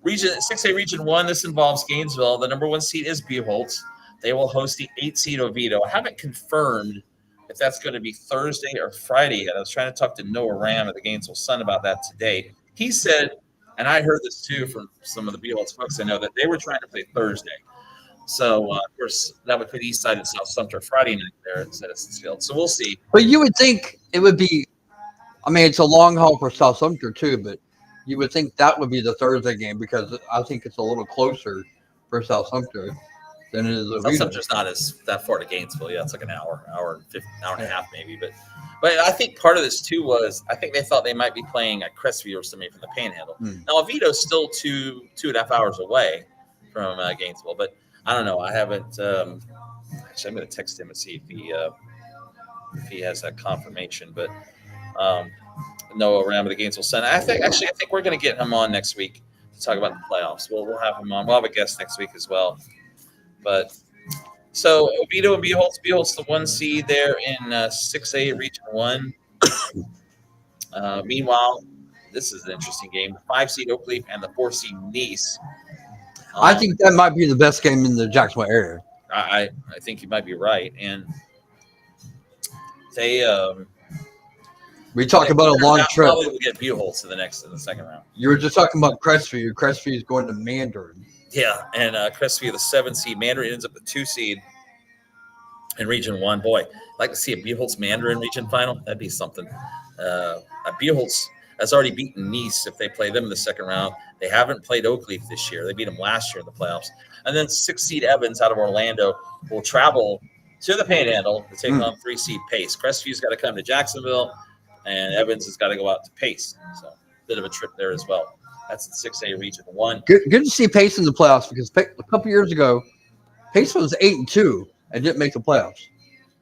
Region 6A Region 1, this involves Gainesville. The number 1 seed is Buchholz. They will host the 8 seed Oviedo. I haven't confirmed if that's going to be Thursday or Friday yet. I was trying to talk to Noah Ram at the Gainesville Sun about that today. He said, and I heard this too from some of the Buchholz folks I know, that they were trying to play Thursday. So, of course, that would put East Side and South Sumter Friday night there at Citizens Field. So we'll see. But you would think it would be, I mean, it's a long haul for South Sumter too, but you would think that would be the Thursday game because I think it's a little closer for South Sumter than it is Oviedo. South Sumter's not that far to Gainesville. Yeah, it's like an hour and a half maybe. But I think part of this too was I think they thought they might be playing at Crestview or something from the Panhandle. Now Oviedo's still 2.5 hours away from Gainesville, but I don't know. I haven't. Actually, I'm going to text him and see if he has that confirmation. But Noah Ram of the Gainesville Sun. I think we're going to get him on next week to talk about the playoffs. We'll have him on. We'll have a guest next week as well. But so Oviedo and Buchholz the 1 seed there in 6A Region 1. Meanwhile, this is an interesting game. The 5 seed Oakleaf and the 4 seed Nice. I think that might be the best game in the Jacksonville area. I think you might be right, and they we talked about a long trip. Probably will get Buchholz in the second round. You were just talking about Crestview. Crestview is going to Mandarin. Yeah, and Crestview, the 7 seed. Mandarin ends up the 2 seed in Region 1. Boy, I'd like to see a Buchholz Mandarin region final. That'd be something. Buchholz has already beaten Nice if they play them in the second round. They haven't played Oakleaf this year. They beat them last year in the playoffs. And then 6 seed Evans out of Orlando will travel to the Panhandle to take on 3 seed Pace. Crestview's got to come to Jacksonville, and Evans has got to go out to Pace. So bit of a trip there as well. That's the 6A Region 1. Good to see Pace in the playoffs because a couple years ago, Pace was 8-2 and didn't make the playoffs.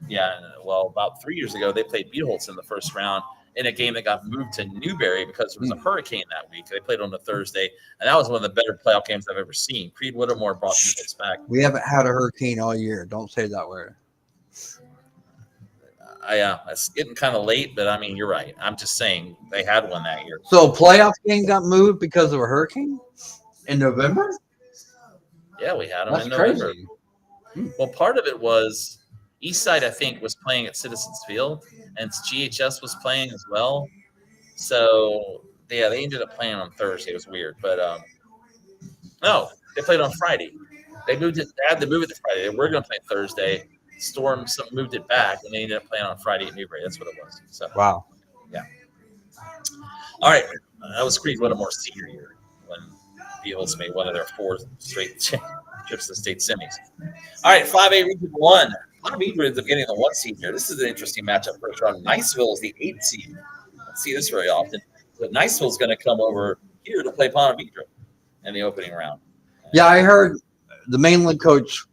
Yeah, well, about 3 years ago, they played Buchholz in the first round in a game that got moved to Newberry because there was a hurricane that week. They played on a Thursday, and that was one of the better playoff games I've ever seen. Creed Whittemore brought Buchholz back. We haven't had a hurricane all year. Don't say that word. It's getting kind of late, but I mean, you're right. I'm just saying they had one that year. So a playoff game got moved because of a hurricane in November? Yeah, we had them That's in November. crazy. Well, part of it was Eastside, I think, was playing at Citizens Field, and GHS was playing as well. So, yeah, they ended up playing on Thursday. It was weird. But, no, they played on Friday. They moved it. They had to move it to Friday. They were going to play Thursday. Storm moved it back, and they ended up playing on Friday at Newberry. That's what it was. So, wow. Yeah. All right. That was Creed Whittemore's senior year when Buchholz made one of their 4 straight trips to state semis. All right, 5A Region 1. Ponte Vedra ends up getting the 1 seed here. This is an interesting matchup first round. Niceville is the 8 seed. I don't see this very often. But Niceville is going to come over here to play Ponte Vedra in the opening round. Yeah, I heard the mainland coach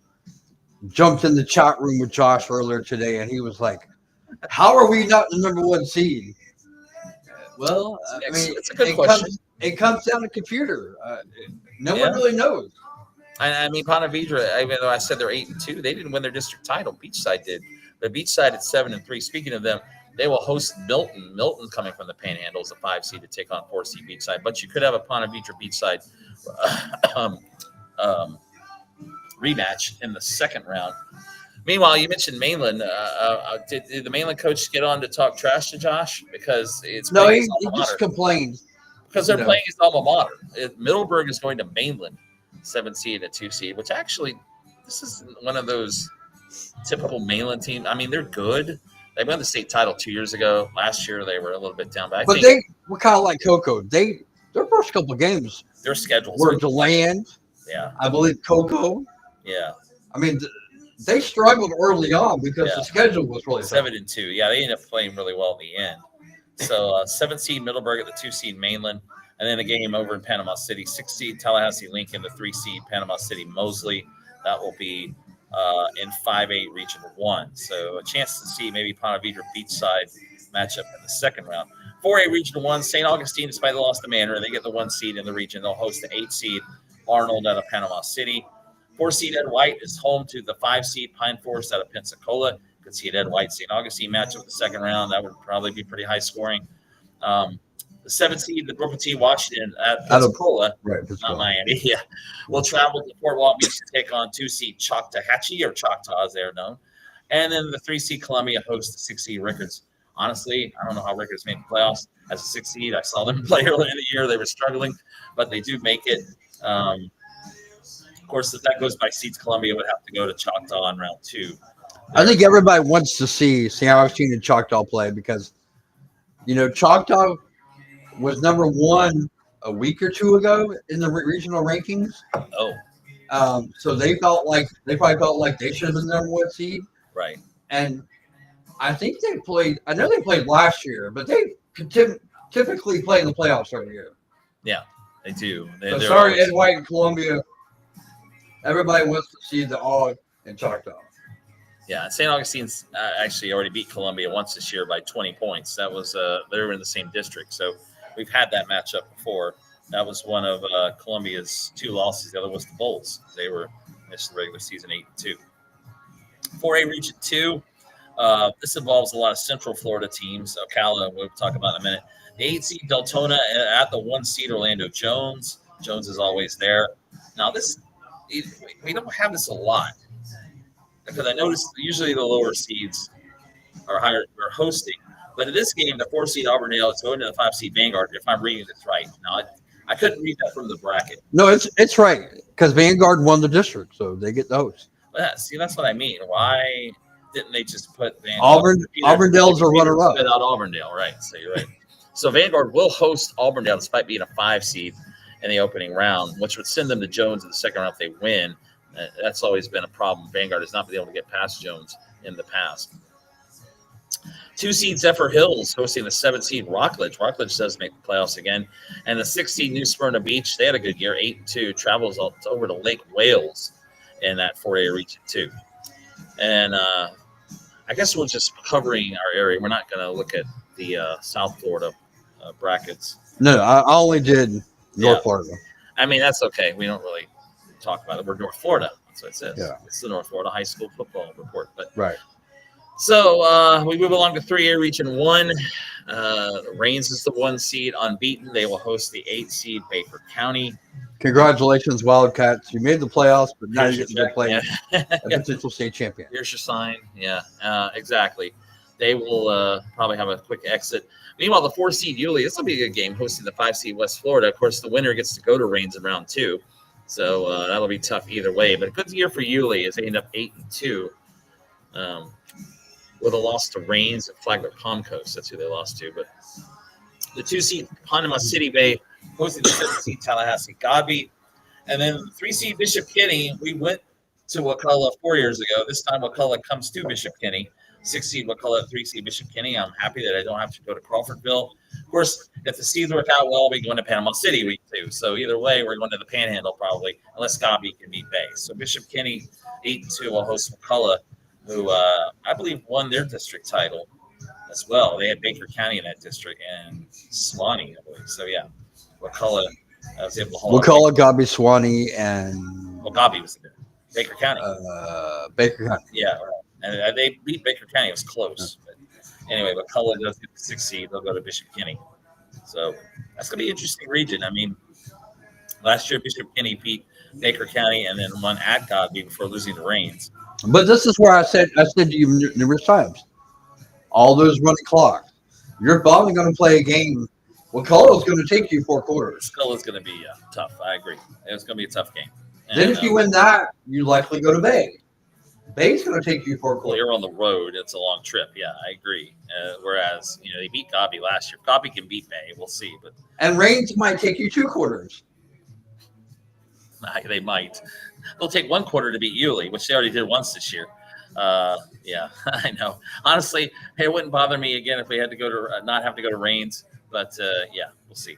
jumped in the chat room with Josh earlier today, and he was like, how are we not the number 1 seed? Well, I mean, it's a good question. It comes down to computer. No Yeah. one really knows. I mean, Ponte Vedra, even though I said they're 8-2, they didn't win their district title. Beachside did. But Beachside at 7-3. Speaking of them, they will host Milton. Milton coming from the Panhandle is a 5 seed to take on 4 seed Beachside. But you could have a Ponte Vedra Beachside rematch in the second round. Meanwhile, you mentioned Mainland. Did the Mainland coach get on to talk trash to Josh? Because it's No, he alma mater. just complained. Because they're playing his alma mater. Middleburg is going to Mainland, 7 seed and 2 seed, which actually, this is one of those typical Mainland teams. I mean, they're good. They won the state title 2 years ago. Last year, they were a little bit down. But I think they were kind of like Coco. Their first couple of games their schedules were DeLand. Yeah. I believe Coco. Yeah. I mean, they struggled early on because the schedule was really tough. 7-2. Yeah, they ended up playing really well in the end. So 7 seed Middleburg at the 2 seed Mainland, and then a game over in Panama City. 6 seed Tallahassee Lincoln, the 3 seed Panama City Mosley. That will be in 5A Regional 1. So a chance to see maybe Ponte Vedra Beachside matchup in the second round. 4A Regional 1, St. Augustine, despite the loss to Manor, they get the 1 seed in the region. They'll host the 8 seed Arnold out of Panama City. 4 seed Ed White is home to the 5 seed Pine Forest out of Pensacola. Could see an Ed White St. Augustine matchup in the second round. That would probably be pretty high scoring. The 7 seed, the Booker T. Washington at Pensacola, not Miami, will travel to Fort Walton Beach to take on 2 seed Choctawhatchee, or Choctaw as they're known. And then the 3 seed Columbia hosts the 6 seed Rickards. Honestly, I don't know how Rickards made the playoffs as a 6 seed. I saw them play early in the year. They were struggling, but they do make it. Of course, if that goes by seeds, Columbia would have to go to Choctaw in round 2. I think everybody wants to see St. Augustine and Choctaw play because, Choctaw was number 1 a week or 2 ago in the regional rankings. So they probably felt like they should have been the number 1 seed. Right. And I think they played. I know they played last year, but they typically play in the playoffs every year. Yeah, they do. So sorry, Ed White and Columbia. Everybody wants to see the Aug and Choctaw. Yeah, St. Augustine's actually already beat Columbia once this year by 20 points. That was they were in the same district, so we've had that matchup before. That was one of Columbia's 2 losses. The other was the Bulls. They were missed the regular season 8-2. 4A Region 2. This involves a lot of Central Florida teams. Ocala, we'll talk about in a minute. The 8 seed Deltona at the 1 seed Orlando Jones. Jones is always there. Now we don't have this a lot because I noticed usually the lower seeds are hosting. But in this game, the 4 seed Auburndale is going to the 5 seed Vanguard. If I'm reading this right, now I couldn't read that from the bracket. No, it's right because Vanguard won the district, so they get those. But that's what I mean. Why didn't they just put Vanguard? Auburndale's a runner-up. Spit out Auburndale, right? So you're right. So Vanguard will host Auburndale despite being a 5 seed in the opening round, which would send them to Jones in the second round if they win. That's always been a problem. Vanguard has not been able to get past Jones in the past. 2 seed Zephyr Hills hosting the 7 seed Rockledge. Rockledge does make the playoffs again. And the 6 seed New Smyrna Beach, they had a good year, 8-2, travels over to Lake Wales in that 4A Region 2. And I guess we're just covering our area. We're not going to look at the South Florida brackets. No, I only did North Florida. I mean, that's okay. We don't really talk about it. We're North Florida. That's what it says. Yeah. It's the North Florida High School Football Report. But right. So we move along to 3A Region 1. Rains is the 1 seed unbeaten. They will host the 8 seed Baker County. Congratulations, Wildcats. You made the playoffs, but now you get to go play a potential state champion. Here's your sign. Yeah, exactly. They will probably have a quick exit. Meanwhile, the 4 seed Yulee, this will be a good game hosting the 5 seed West Florida. Of course, the winner gets to go to Rains in round 2. So that'll be tough either way. But a good year for Yulee as they end up 8-2 with a loss to Rains and Flagler Palm Coast. That's who they lost to. But the 2 seed Panama City Bay hosting the 7 seed Tallahassee Godby. And then 3 seed Bishop Kenny, we went to Wakulla 4 years ago. This time Wakulla comes to Bishop Kenny. 6 seed Wakulla, 3 seed Bishop Kenny. I'm happy that I don't have to go to Crawfordville. Of course, if the seeds work out well, we're going to Panama City week 2. So either way, we're going to the Panhandle probably, unless Godby can beat Bay. So Bishop Kenny 8-2 will host Wakulla, who I believe won their district title as well. They had Baker County in that district and Swanee, I believe. So yeah, Wakulla was able to hold. Wakulla, Godby, Swanee, and Godby was there. Baker County. Baker County. Yeah, and they beat Baker County. It was close. But anyway, Wakulla does get the 6 seed. They'll go to Bishop Kenny. So that's going to be an interesting region. I mean, last year Bishop Kenny beat Baker County and then won at Godby before losing to Rains. But this is where I said to you numerous times, all those running clocks. You're probably going to play a game. Wakulla's going to take you 4 quarters. Wakulla's going to be tough. I agree. It's going to be a tough game. And, then if you win that, you likely go to Bay. Bay's going to take you 4 quarters. Well, you're on the road. It's a long trip. Yeah, I agree. Whereas, they beat Godby last year. Godby can beat Bay. We'll see. And Rains might take you 2 quarters. They might. They'll take 1 quarter to beat Yulee, which they already did once this year. Yeah, I know. Honestly, it wouldn't bother me again if we had to go to not have to go to Rains. But yeah, we'll see.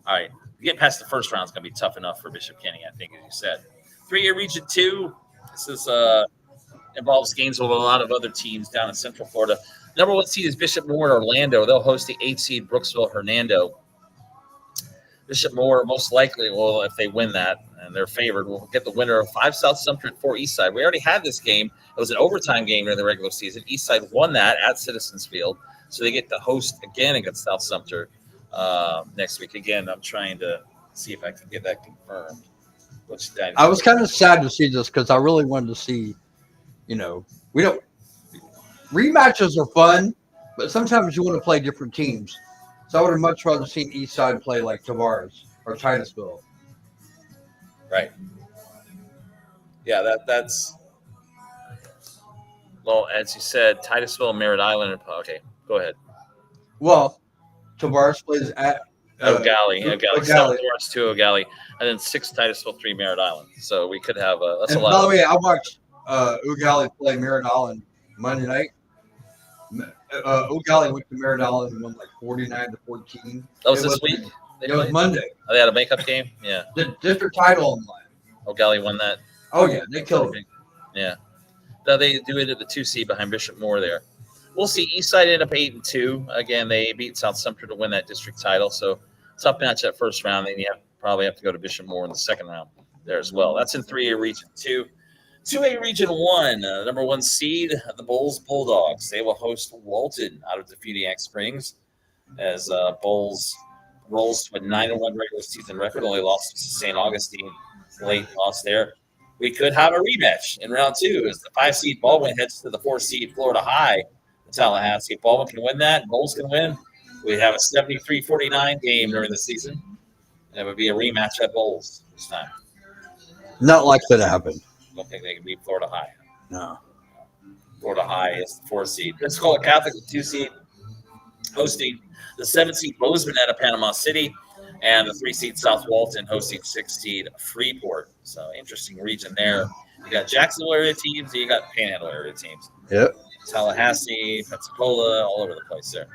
All right, getting past the first round is going to be tough enough for Bishop Kenny, I think, as you said. 3A Region 2. This is involves games with a lot of other teams down in Central Florida. Number 1 seed is Bishop Moore in Orlando. They'll host the 8 seed Brooksville Hernando. Bishop Moore most likely will, if they win that, and they're favored, will get the winner of 5 South Sumter and 4 Eastside. We already had this game. It was an overtime game during the regular season. Eastside won that at Citizens Field, so they get to host again against South Sumter next week. Again, I'm trying to see if I can get that confirmed. I was kind of sad to see this because I really wanted to see, we don't rematches are fun, but sometimes you want to play different teams. So I would have much rather seen Eastside play like Tavares or Titusville. Right. Yeah, that's well, as you said, Titusville, Merritt Island. Okay, go ahead. Well, Tavares plays at O'Galley. 7 O'Galley. Tavares, 2 O'Galley, and then 6 Titusville, 3 Merritt Island. So we could have that's And a lot. by the way, I watched O'Galley play Merritt Island Monday night. O'Galley went to Merritt Island and won like 49-14. That was this week? It was Monday. Oh, they had a makeup game? Yeah. The district title on the line. O'Galley won that. Oh, yeah. They killed it. Yeah. Now they do it at the 2 seed behind Bishop Moore there. We'll see. Eastside ended up 8-2. Again, they beat South Sumter to win that district title. So tough match that first round. Then you probably have to go to Bishop Moore in the second round there as well. That's in 3A Region 2. 2A Region 1, number 1 seed, the Bulls Bulldogs. They will host Walton out of Defeatiac Springs as Bulls rolls to a 9-1 regular season record. Only lost to St. Augustine. Late loss there. We could have a rematch in round 2 as the 5 seed Baldwin heads to the 4 seed Florida High in Tallahassee. If Baldwin can win that, Bulls can win. We have a 73-49 game during the season. And it would be a rematch at Bulls this time. Not likely to happen. I don't think they can beat Florida High. No. Florida High is the 4 seed. Pensacola Catholic, the 2 seed, hosting the 7 seed Bozeman out of Panama City, and the 3 seed South Walton hosting 6 seed Freeport. So interesting region there. You got Jacksonville area teams, and you got Panhandle area teams. Yep. Tallahassee, Pensacola, all over the place there.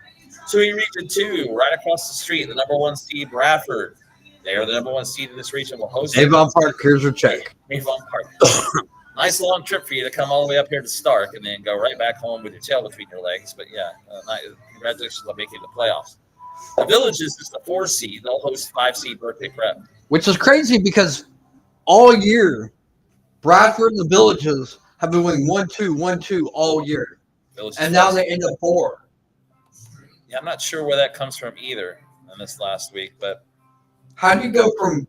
2A Region 2, right across the street, the number 1 seed Bradford. They are the number 1 seed in this region. Will host Avon Park, here's your check. Avon Park. Nice long trip for you to come all the way up here to Stark and then go right back home with your tail between your legs. But yeah, congratulations on making the playoffs. The Villages is the 4 seed. They'll host 5 seed Birthday Prep. Which is crazy because all year, Bradford and the Villages have been winning 1-2, 1-2 all year. Villages And now they end up 4. Yeah, I'm not sure where that comes from either in this last week, but How do you go from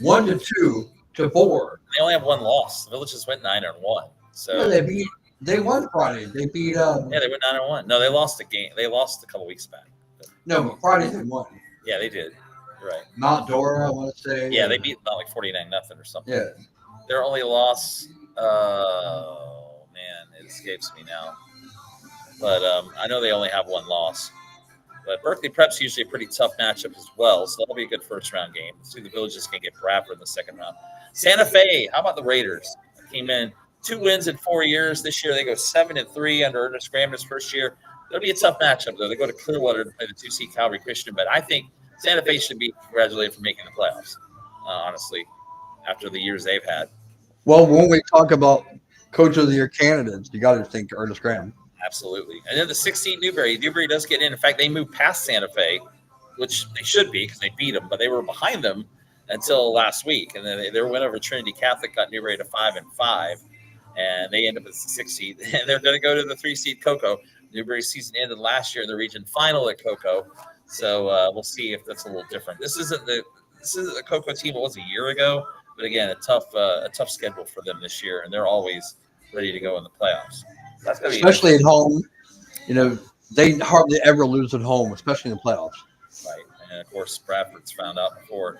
1-2 to 4? they only have 1 loss. The Villages went 9-1. So Yeah, they won Friday. They beat yeah, they went 9-1. No, they lost a game. They lost a couple weeks back. no, but Friday they won. Yeah, they did. You're right. Mount Dora, I want to say. Yeah, they beat not like 49-0 or something. Yeah. Their only loss, oh man, it escapes me now. But I know they only have 1 loss. But Berkeley Prep's usually a pretty tough matchup as well, so that'll be a good first round game. Let's see the Villages can get Bradford in the second round. Santa Fe, how about the Raiders? Came in 2 wins in 4 years. This year they go 7-3 under Ernest Gramner's first year. It'll be a tough matchup though. They go to Clearwater to play the 2 seed Calvary Christian, but I think Santa Fe should be congratulated for making the playoffs. Honestly, after the years they've had. Well, when we talk about Coach of the Year candidates, you got to think Ernest Graham. Absolutely. And then the 16 Newberry. Newberry does get in. In fact, they moved past Santa Fe, which they should be because they beat them, but they were behind them until last week. And then their win over Trinity Catholic got Newberry to 5-5, and they end up as the 6 seed. And they're going to go to the 3 seed Cocoa. Newberry's season ended last year in the region final at Cocoa. So we'll see if that's a little different. This isn't the Cocoa team it was a year ago, but again, a tough schedule for them this year, and they're always ready to go in the playoffs. That's gonna be Especially at home. You know, they hardly ever lose at home, especially in the playoffs. right. And of course, Bradford's found out before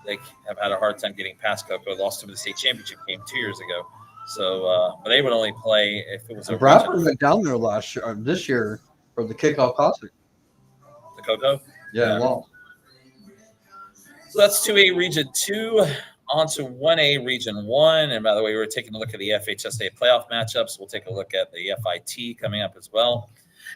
they have had a hard time getting past Cocoa. Lost to the state championship game 2 years ago. So, but they would only play if it was a Bradford regional. went down there last year, or this year, for the kickoff classic. The Cocoa. Yeah, well, So that's 2A Region 2. On to 1A Region 1. And by the way, we're taking a look at the FHSAA playoff matchups. We'll take a look at the FIT coming up as well.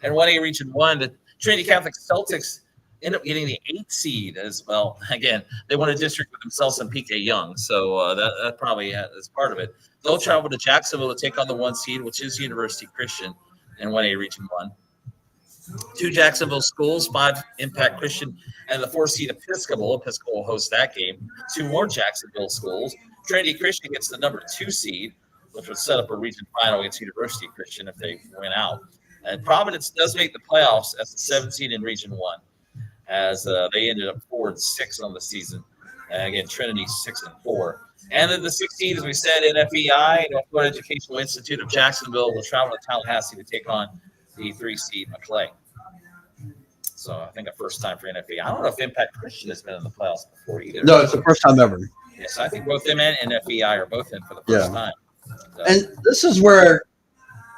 And 1A Region 1, the Trinity Catholic Celtics end up getting the 8th seed as well. Again, they won a district with themselves and PK Young, so that probably is part of it. They'll travel to Jacksonville to take on the 1 seed, which is University Christian in 1A Region 1. 2 Jacksonville schools, 5 Impact Christian, and the 4 seed Episcopal. Episcopal will host that game. 2 more Jacksonville schools. Trinity Christian gets the number 2 seed, which would set up a region final against University Christian if they win out. And Providence does make the playoffs as the 7th seed in Region 1, as they ended up 4-6 on the season. And again, Trinity 6-4. And then the 6th seed, as we said, NFEI, North Florida Educational Institute of Jacksonville, will travel to Tallahassee to take on the 3 seed McClay. So I think a first time for NFEI. I don't know if Impact Christian has been in the playoffs before either. No, it's the first time ever. Yes, I think both them and NFEI are both in for the first time. So. And this is where,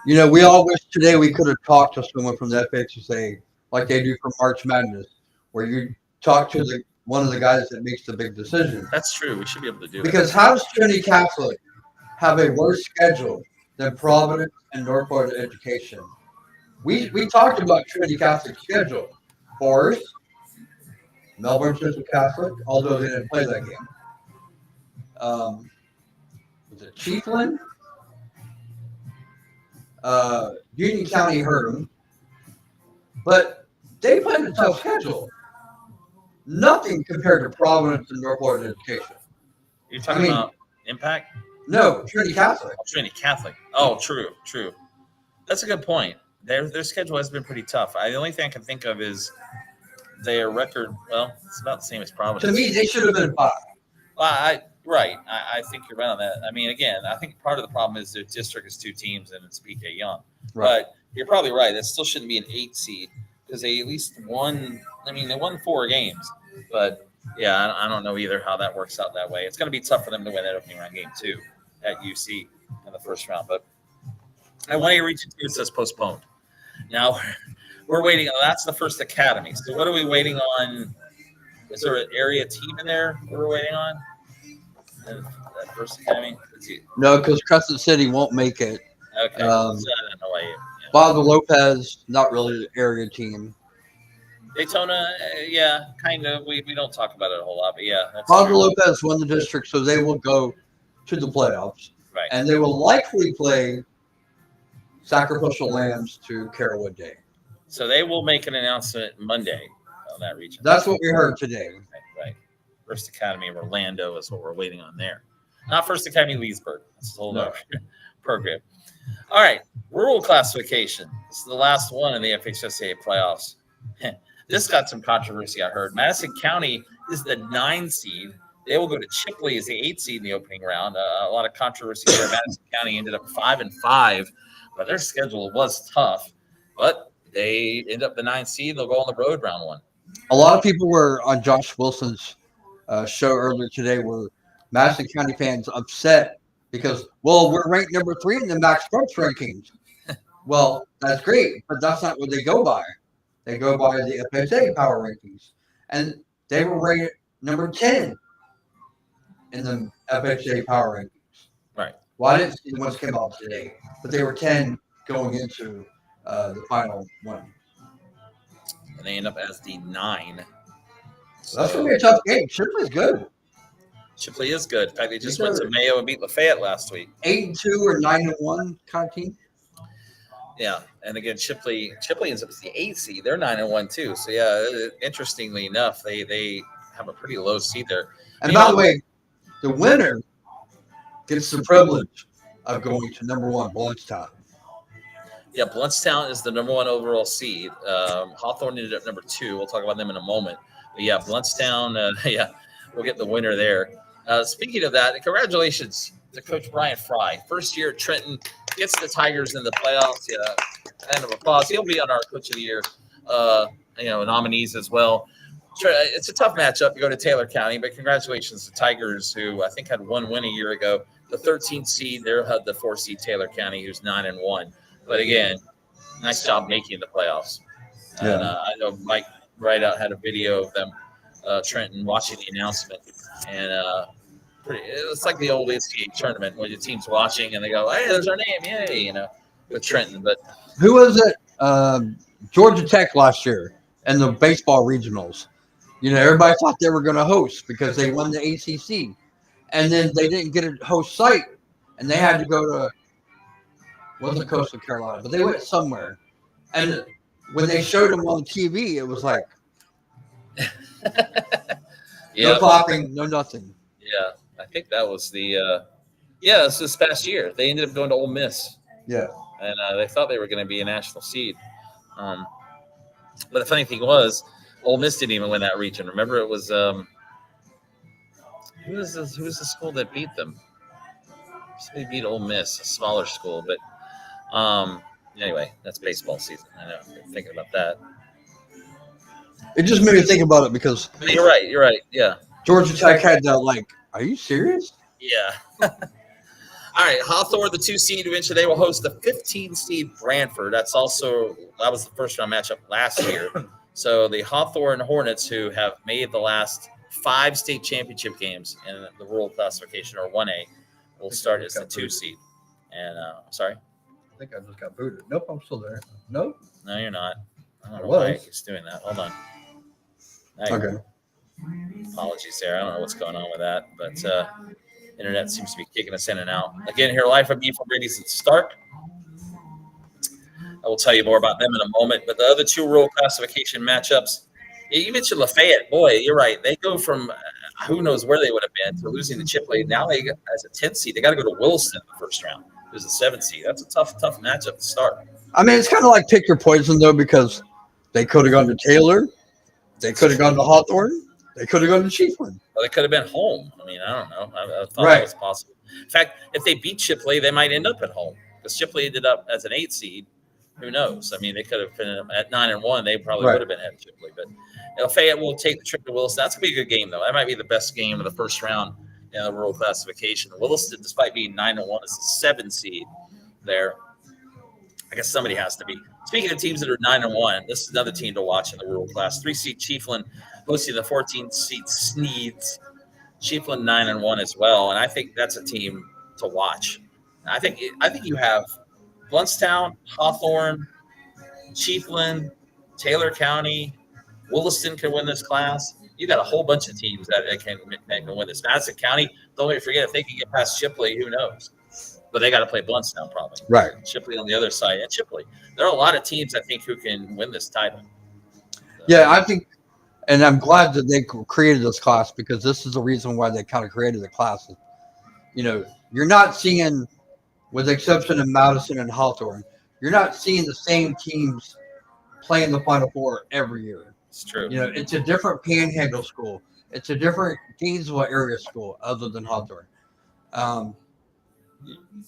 we all wish today we could have talked to someone from the FHSAA like they do for March Madness, where you talk to one of the guys that makes the big decision. That's true. We should be able to do because how does Trinity Catholic have a worse schedule than Providence and North Florida Education? We talked about Trinity Catholic's schedule. Forest, Melbourne Central Catholic, although they didn't play that game. Was it Chiefland? Union County hurt them. But they played a tough schedule. Nothing compared to Providence and North Florida Education. You're talking about Impact? No, Trinity Catholic. Oh, Trinity Catholic. Oh, true. That's a good point. Their schedule has been pretty tough. The only thing I can think of is their record. Well, it's about the same as Providence. To me, they should have been 5. Well, I think you're right on that. I mean, again, I think part of the problem is their district is 2 teams and it's PK Young. Right. But you're probably right. That still shouldn't be an 8 seed because they at least won. I mean, they won 4 games. But, yeah, I don't know either how that works out that way. It's going to be tough for them to win that opening round game, too, at UC in the first round. But I want to reach into it says postponed. Now, we're waiting. That's the first academy. So what are we waiting on? Is there an area team in there we're waiting on? That first academy? No, because Crescent City won't make it. Okay. So I don't know why Boswell Lopez, not really an area team. Daytona, yeah, kind of. We don't talk about it a whole lot, but yeah. Boswell Lopez won the district, so they will go to the playoffs. Right. And they will likely play Sacrificial Lambs to Carrollwood Day. So they will make an announcement Monday on that region. That's what we heard today. Right. First Academy of Orlando is what we're waiting on there. Not First Academy Leesburg. That's a whole other program. All right. Rural classification. This is the last one in the FHSAA playoffs. This got some controversy, I heard. Madison County is the 9 seed. They will go to Chipley as the 8 seed in the opening round. A lot of controversy there. Madison County ended up 5-5, but their schedule was tough. But they end up the 9 seed. They'll go on the road round 1. A lot of people were on Josh Wilson's show earlier today were Madison County fans upset because, well, we're ranked number 3 in the Max Sports rankings. Well, that's great, but that's not what they go by. They go by the FHSAA power rankings. And they were rated number 10 in the FHSAA power rankings. Right. Well, I didn't see the ones came out today, but they were 10 going into the final one. And they end up as the 9. So that's going to be a tough game. Shipley's good. Shipley is good. In fact, they just went to Mayo and beat Lafayette last week. 8-2 or 9-1 kind of team. Yeah, and again, Chipley ends up as the 8th seed. They're 9-1 too. So yeah, interestingly enough, they have a pretty low seed there. And by the way, the winner gets the privilege of going to number 1 Bluntstown. Yeah, Bluntstown is the number 1 overall seed. Hawthorne ended up number 2. We'll talk about them in a moment. But yeah, Bluntstown, we'll get the winner there. Speaking of that, congratulations to Coach Brian Fry. First year at Trenton, gets the Tigers in the playoffs. Yeah, round of applause. He'll be on our Coach of the Year, nominees as well. It's a tough matchup. You go to Taylor County, but congratulations to Tigers, who I think had 1 win a year ago. The 13th seed, they had the 4 seed Taylor County, who's 9-1. But again, nice job making the playoffs. Yeah. And I know Mike Rideout had a video of them, Trenton, watching the announcement, and it's like the old NCAA tournament where the team's watching and they go, "Hey, there's our name, yay!" With Trenton. But who was it? Georgia Tech last year. and the baseball regionals. You know, everybody thought they were going to host because they won the ACC, and then they didn't get a host site, and they had to go to wasn't Coastal Carolina, but they went somewhere. And when they showed them on TV, it was like no clapping, no nothing. Yeah, I think that was the yeah, it's this past year. They ended up going to Ole Miss. Yeah. And they thought they were going to be a national seed. But the funny thing was, Ole Miss didn't even win that region. Remember, it was who was the school that beat them? They beat Ole Miss, a smaller school. But anyway, that's baseball season. I know. I'm thinking about that. It just made me think about it because You're right. You're right. Yeah. Georgia Tech had that. Like, are you serious? Yeah. All right, Hawthorne, the 2 seed, eventually they will host the 15 seed Brantford. That was the first round matchup last year. So the Hawthorne Hornets, who have made the last 5 state championship games in the rural classification, or 1A, will start as the 2 seed. And sorry? I think I just got booted. Nope, I'm still there. Nope. No, you're not. I don't know was. why he's doing that. Hold on. Okay. Apologies there. I don't know what's going on with that, but internet seems to be kicking us in and out. Again, here live from Beef Brady's at Stark. I will tell you more about them in a moment. But the other 2 rural classification matchups, you mentioned Lafayette. Boy, you're right. They go from who knows where they would have been to losing the Chipley. Now they, as a 10th seed, they got to go to Williston in the first round. It was a 7th seed. That's a tough matchup to start. I mean, it's kind of like pick your poison, though, because they could have gone to Taylor. They could have gone to Hawthorne. They could have gone to Chiefland. Well, they could have been home. I mean, I don't know. I thought Right. that was possible. In fact, if they beat Chipley, they might end up at home because Chipley ended up as an 8 seed. Who knows? I mean, they could have been at 9-1. They probably Right. would have been at Chipley. But Fayette will take the trip to Williston. That's going to be a good game, though. That might be the best game of the first round in the rural classification. Williston, despite being 9-1, is a 7 seed there. I guess somebody has to be. Speaking of teams that are 9-1, this is another team to watch in the rural class. 3 seed Chiefland hosting the 14 seed Sneeds. Chiefland 9-1 as well, and I think that's a team to watch. I think you have Bluntstown, Hawthorne, Chiefland, Taylor County, Williston can win this class. You got a whole bunch of teams that can win this. Madison County, don't forget, if they can get past Chipley, who knows? But they got to play Bluntstown probably. Right. Chipley on the other side, and Chipley. There are a lot of teams I think who can win this title. Yeah, I think, and I'm glad that they created this class because this is the reason why they kind of created the class. You know, you're not seeing, with the exception of Madison and Hawthorne, you're not seeing the same teams playing the Final Four every year. It's true. You know, it's a different Panhandle school. It's a different Gainesville area school other than Hawthorne.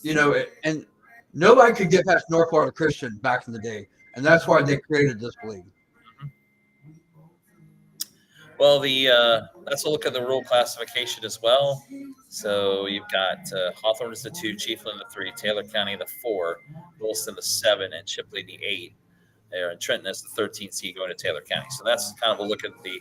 You know, and nobody could get past North Florida Christian back in the day, and that's why they created this league. Well, let's look at the rural classification as well. So you've got Hawthorne is the 2, Chiefland the 3, Taylor County the 4, Williston the 7, and Chipley the 8. There, and Trenton is the 13th seed going to Taylor County. So that's kind of a look at the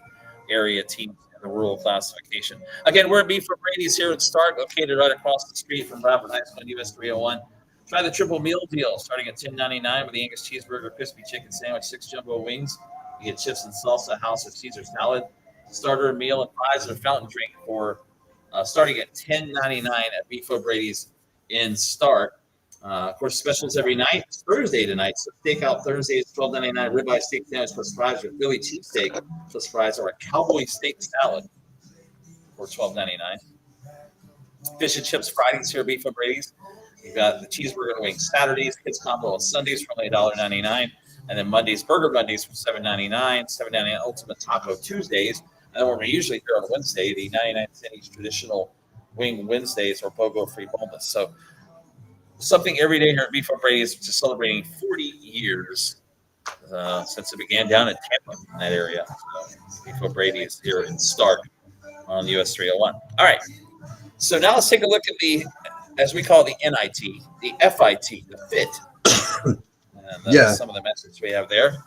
area teams in the rural classification. Again, we're at Beef for Brady's here at Stark, located right across the street from Bradford High School, US 301. Try the triple meal deal starting at $10.99 with the Angus cheeseburger, crispy chicken sandwich, 6 jumbo wings. You get chips and salsa, house or Caesar salad, starter meal, and fries or fountain drink for starting at $10.99 at Beef O'Brady's in Stark. Of course, specials every night. It's Thursday tonight, so Steakout Thursday is $12.99. Ribeye steak sandwich plus fries with Philly cheesesteak plus fries, or a cowboy steak salad for $12.99. Fish and chips Fridays here at Beef O'Brady's. You've got the cheeseburger and wings Saturdays, kids combo on Sundays for only $1.99, and then Mondays, burger Mondays for $7.99. $7.99 ultimate taco Tuesdays, and then we're usually here on Wednesday, the 99-cent each traditional wing Wednesdays or BOGO free bonus. So something every day here at Beef O'Brady's, which is celebrating 40 years since it began down in Tampa in that area. So Beef O'Brady's here in Stark on US 301. All right. So now let's take a look at the, as we call it, the NIT, the FIT, the FIT. And some of the messages we have there.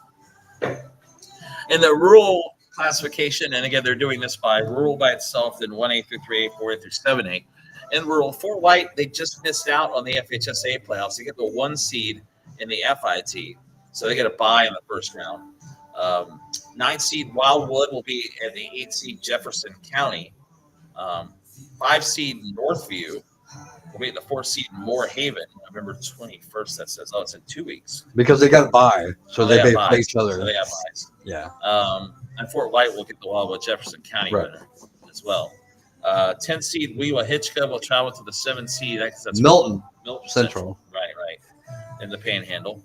In the rural classification, and again, they're doing this by rural by itself, then 1A through 3A, 4A through 7A. In rural, for white, they just missed out on the FHSAA playoffs. They get the 1 seed in the FIT, so they get a bye in the first round. 9 seed Wildwood will be at the 8 seed Jefferson County. 5 seed Northview will be at the 4 seed Moore Haven, November 21st. That says, it's in 2 weeks. Because they got by, so they have play buys. each other. So they have buys. Yeah. And Fort White will get the Wildwood Jefferson County Right. winner as well. 10 seed Weewa Hitchcock will travel to the 7 seed. That's Milton Central. Right. In the Panhandle.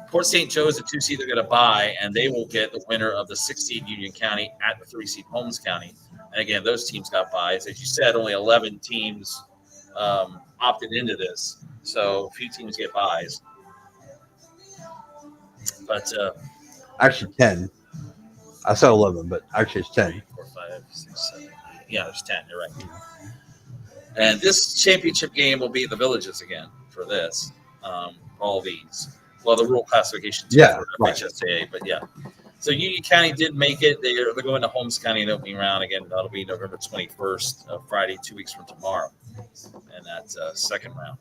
Port St. Joe's, the 2 seed, they're going to buy, and they will get the winner of the 6 seed Union County at the 3 seed Holmes County. And again, those teams got buys. As you said, only 11 teams opted into this, so a few teams get buys. But actually 10. I said 11, but actually it's 10. 3, 4, 5, 6, 7, 8. Yeah, there's 10. You're right. And this championship game will be at the Villages again for this. All these. Well, the rural classification too for FHSAA, but yeah. So Union County did make it. They're going to Holmes County in the opening round again. That'll be November 21st, Friday, 2 weeks from tomorrow, and that's second round.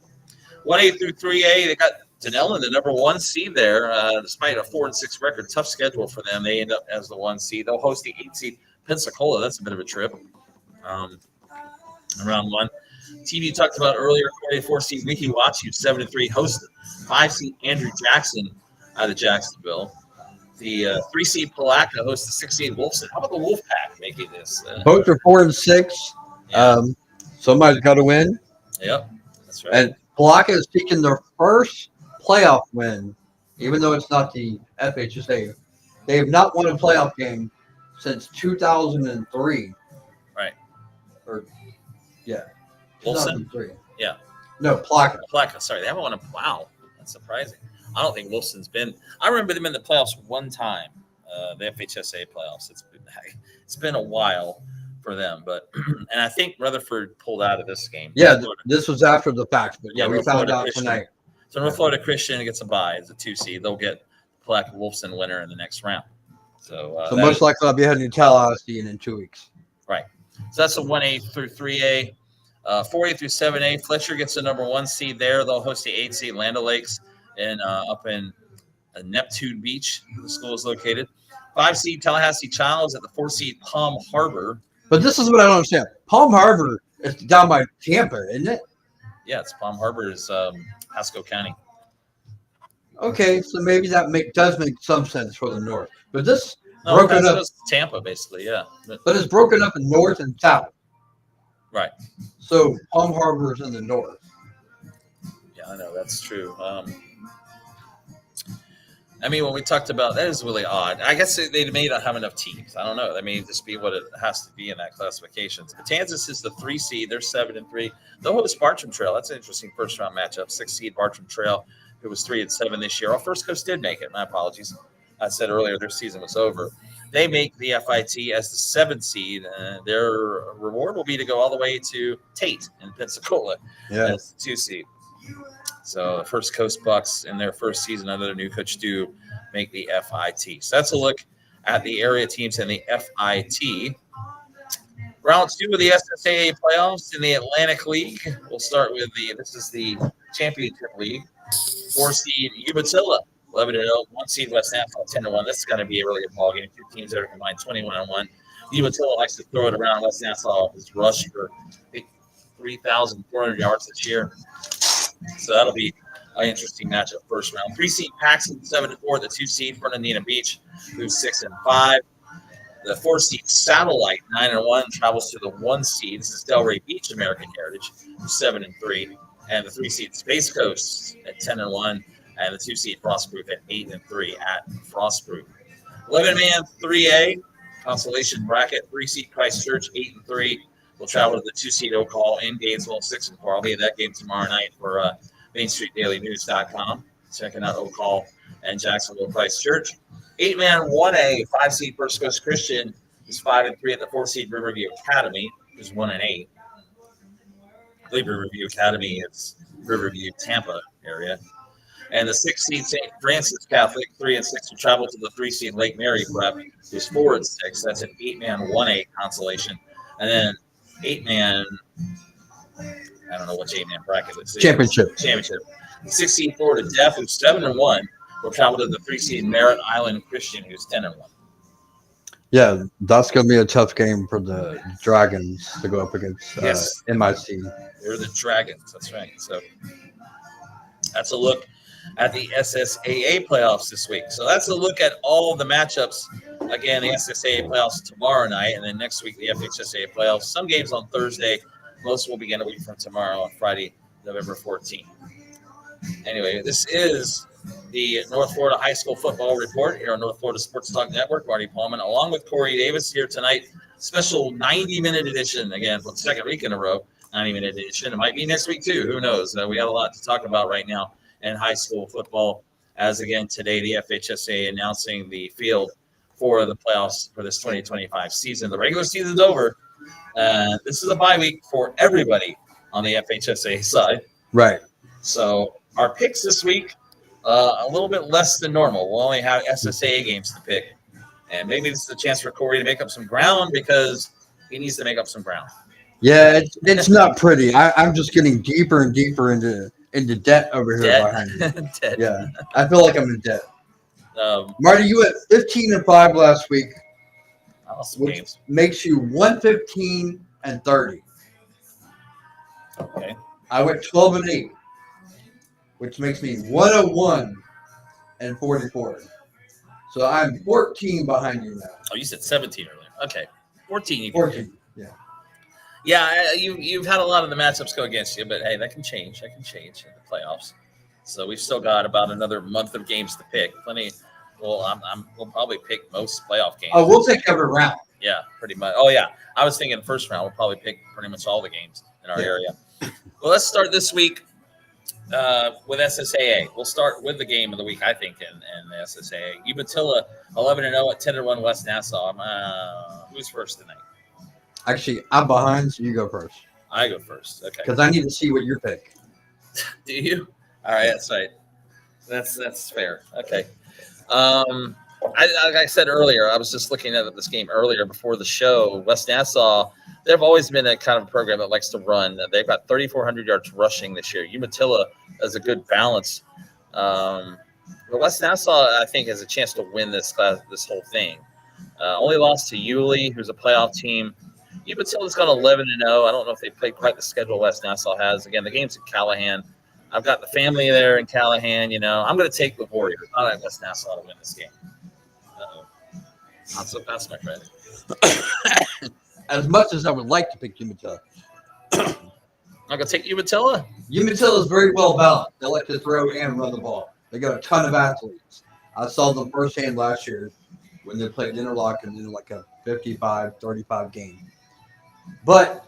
1A through 3A, they got Denellen, the number 1 seed there, despite a 4-6 record. Tough schedule for them. They end up as the 1 seed. They'll host the 8 seed Pensacola. That's a bit of a trip. Round 1. Team you talked about earlier, 4 seed Wiki Watch, 7-3 hosted 5 seed Andrew Jackson out of Jacksonville. The 3 seed Palaca hosts the 6 seed Wolfson. How about the Wolfpack making this? Both are 4-6. Yeah. Somebody's got to win. Yep, that's right. And Palaca is seeking their first playoff win, even though it's not the FHSAA. They have not won a playoff game since 2003. Right. Or, yeah. Wolfson? 2003. Yeah. No, Palaca. Sorry, they haven't won a. Wow, that's surprising. I don't think Wolfson's been. I remember them in the playoffs one time, the FHSAA playoffs. It's been a while for them, but and I think Rutherford pulled out of this game. Yeah, this was after the fact, but Yeah, we North found Florida out Christian. tonight. So North Florida Christian gets a bye as a 2 seed. They'll get Palaca Wolfson winner in the next round. So, So most likely I'll be heading to Tallahassee in 2 weeks. Right. So that's the 1A through 3A. 4A through 7A, Fletcher gets the number 1 seed there. They'll host the 8 seed Land O'Lakes up in Neptune Beach. The school is located. 5 seed Tallahassee Childs at the 4 seed Palm Harbor. But this is what I don't understand. Palm Harbor is down by Tampa, isn't it? Yeah, it's Palm Harbor is Pasco County. Okay, so maybe that does make some sense for the north. But this No, broken up, Pasco's Tampa, basically, yeah. but it's broken up in north and south. Right. So Palm Harbor is in the north. Yeah, I know that's true. I mean, when we talked about that is really odd. I guess they may not have enough teams. I don't know. That may just be what it has to be in that classification. Kansas is the 3 seed. They're 7-3. They'll host Bartram Trail. That's an interesting first round matchup. 6 seed Bartram Trail, who was 3-7 this year. Our First Coast did make it. My apologies. I said earlier their season was over. They make the FIT as the 7 seed. Their reward will be to go all the way to Tate in Pensacola as the 2 seed. So the First Coast Bucks in their first season under their new coach do make the FIT. So that's a look at the area teams in the FIT. Round 2 of the SSAA playoffs in the Atlantic League. We'll start with this is the Championship League. 4 seed Umatilla, 11-0. 1 seed West Nassau, 10-1. This is going to be a really good ball game. 2 teams that are combined 21-1. Umatilla likes to throw it around. West Nassau has rushed for 3,400 yards this year. So that'll be an interesting matchup first round. 3 seed Paxton, 7-4. The 2 seed Fernandina Beach, who's 6-5. The 4 seed Satellite, 9-1, travels to the 1 seed. This is Delray Beach American Heritage, who's 7-3. And the 3 seed Space Coast at 10-1. And the 2 seed Frostproof at 8-3 at Frostproof. 11-man 3A consolation bracket. 3 seed Christchurch, 8-3. We'll travel to the 2 seed Oak Hall in Gainesville, 6-4. I'll be at that game tomorrow night for MainStreetDailyNews.com. Checking out Oak Hall and Jacksonville Christchurch. 8-man 1A, 5 seed First Coast Christian is 5-3 at the 4 seed Riverview Academy, who's 1-8. I believe Riverview Academy is Riverview, Tampa area. And the 6 seed St. Francis Catholic, 3-6, will travel to the 3 seed Lake Mary Prep, who's 4-6. That's an 8-man 1A consolation. And then 8-man, I don't know which 8-man bracket it's Championship. 6 seed Florida Deaf, who's 7-1, will travel to the 3 seed Merritt Island Christian, who's 10-1. Yeah, that's going to be a tough game for the Dragons to go up against Yes. MIC. They're the Dragons. That's right. So that's a look at the SSAA playoffs this week. So that's a look at all the matchups. Again, the SSAA playoffs tomorrow night, and then next week the FHSAA playoffs. Some games on Thursday. Most will begin a week from tomorrow on Friday, November 14th. Anyway, this is the North Florida High School Football Report here on North Florida Sports Talk Network. Marty Pallman, along with Corey Davis here tonight. Special 90-minute edition, again, for the second week in a row. 90-minute edition. It might be next week, too. Who knows? We got a lot to talk about right now in high school football. As, again, today, the FHSAA announcing the field for the playoffs for this 2025 season. The regular season's over. This is a bye week for everybody on the FHSAA side. Right. So our picks this week, a little bit less than normal. We'll only have SSAA games to pick. And maybe this is a chance for Corey to make up some ground because he needs to make up some ground. Yeah, it's not pretty. I'm just getting deeper and deeper into debt over here behind me. Dead. Yeah, I feel like I'm in debt. Marty, you went 15-5 last week, awesome which games. makes you 115-30. Okay. I went 12-8, which makes me 101-44. So I'm 14 behind you now. Oh, you said 17 earlier. Okay. 14. 14. Yeah. Yeah, you've had a lot of the matchups go against you, but hey, that can change. That can change in the playoffs. So we've still got about another month of games to pick. Plenty. Well, we'll probably pick most playoff games. Oh, we'll pick every round. Yeah, pretty much. Oh, yeah. I was thinking the first round, we'll probably pick pretty much all the games in our area. Well, let's start this week with SSAA. We'll start with the game of the week, I think, in the SSAA. Umatilla 11-0 at 10-1 West Nassau. Who's first tonight? Actually, I'm behind, so you go first. I go first. Okay. Because I need to see what your pick. Do you? All right, that's right. That's fair. Okay. Like I said earlier, I was just looking at this game earlier before the show. West Nassau, they've always been a kind of program that likes to run. They've got 3,400 yards rushing this year. Umatilla has a good balance. But West Nassau, I think, has a chance to win this whole thing. Only lost to Yulee, who's a playoff team. Umatilla's got 11-0. I don't know if they played quite the schedule West Nassau has. Again, the game's in Callahan. I've got the family there in Callahan. I'm going to take the Warriors. I like West Nassau to win this game. Not so fast, my friend. As much as I would like to pick Umatilla. I'm going to take Umatilla. Umatilla is very well balanced. They like to throw and run the ball. They got a ton of athletes. I saw them firsthand last year when they played Interlochen in like a 55-35 game. But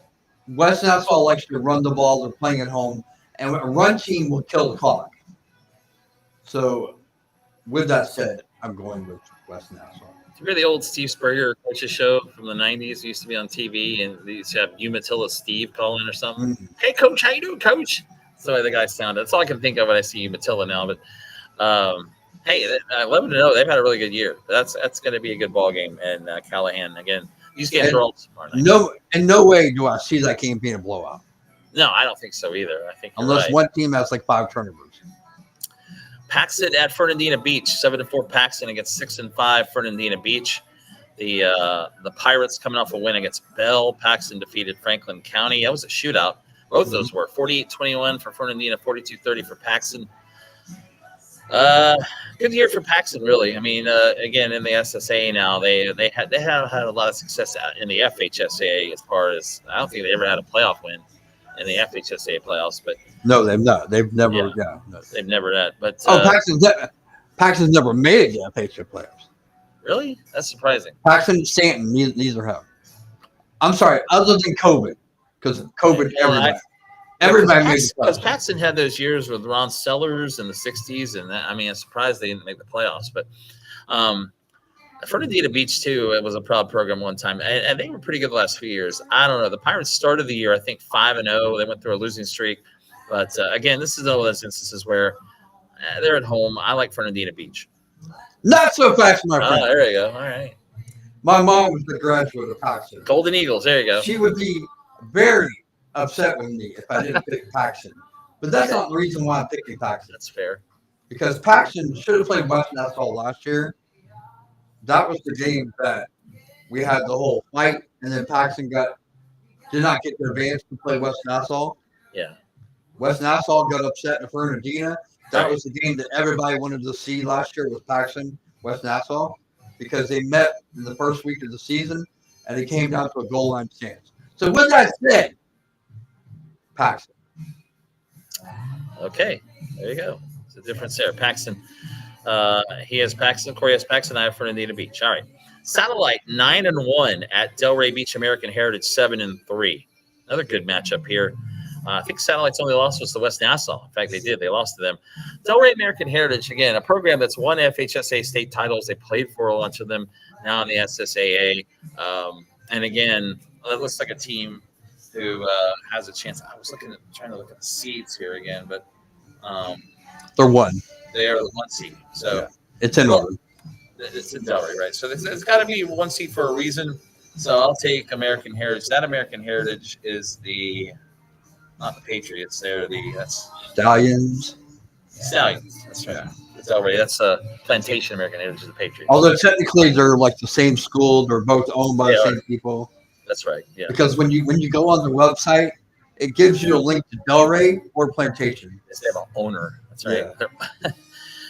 West Nassau likes to run the ball. They're playing at home. And a run team will kill the clock. So, with that said, I'm going with West Nassau. Remember the old Steve Spurrier coaches show from the 90s? It used to be on TV, and they used to have Umatilla Steve calling or something. Mm-hmm. Hey, Coach, how you doing, Coach? That's the way the guy sounded. That's all I can think of when I see Umatilla now. But, hey, 11-0, they've had a really good year. That's going to be a good ball game. And Callahan, again, these games are all tomorrow night. In no way do I see that game being a blowout. No, I don't think so either. I think unless one team has like 5 turnovers. Paxton at Fernandina Beach, 7-4 Paxton against 6-5 Fernandina Beach. The Pirates coming off a win against Bell. Paxton defeated Franklin County. That was a shootout. Both those were 48-21 for Fernandina, 42-30 for Paxton. Good year for Paxton, really. I mean, again, in the SSAA now, they have had a lot of success in the FHSAA as far as I don't think they ever had a playoff win in the FHSAA playoffs, but no, they've not. They've never. Yeah, no. They've never had. But Paxton's never made the FHSAA playoffs. Really? That's surprising. Paxton, Stanton, neither have. I'm sorry, other than COVID, because COVID, everybody made the playoffs. Because Paxton had those years with Ron Sellers in the '60s, and I'm surprised they didn't make the playoffs. But Fernandina Beach too. It was a proud program one time, and they were pretty good the last few years. I don't know. The Pirates started the year, I think 5-0. They went through a losing streak, but again, this is one of those instances where they're at home. I like Fernandina Beach. Not so fast, my friend. Oh, there you go. All right. My mom was the graduate of Paxton. Golden Eagles. There you go. She would be very upset with me if I didn't pick Paxton, but that's not the reason why I'm picking Paxton. That's fair. Because Paxton should have played West Nassau last year. That was the game that we had the whole fight, and then Paxton did not get their advance to play West Nassau. Yeah. West Nassau got upset in Fernandina. That was the game that everybody wanted to see last year with Paxton, West Nassau, because they met in the first week of the season, and it came down to a goal line stance. So with that said, Paxton. Okay, there you go. It's a difference there. Paxton, he has Paxton, Corey has Paxton, I have Fernandina Beach. All right. Satellite 9-1 at Delray Beach American Heritage 7-3. Another good matchup here. I think Satellite's only loss was to West Nassau. In fact, they did. They lost to them. Delray American Heritage, again, a program that's won FHSAA state titles. They played for a bunch of them now in the SSAA. And again, it looks like a team who has a chance. I was trying to look at the seeds here again, but They're one. they are the 1 seed. So Yeah. It's in order. it's in Delray, right? So it's got to be 1 seed for a reason. So I'll take American Heritage. That American Heritage is not the Patriots. That's Stallions. Stallions. That's right. It's Delray. That's Plantation American Heritage is the Patriots. Although technically they're like the same school, they're both owned by the same people. That's right. Yeah. Because when you go on the website, it gives you a link to Delray or Plantation. They have an owner. That's right.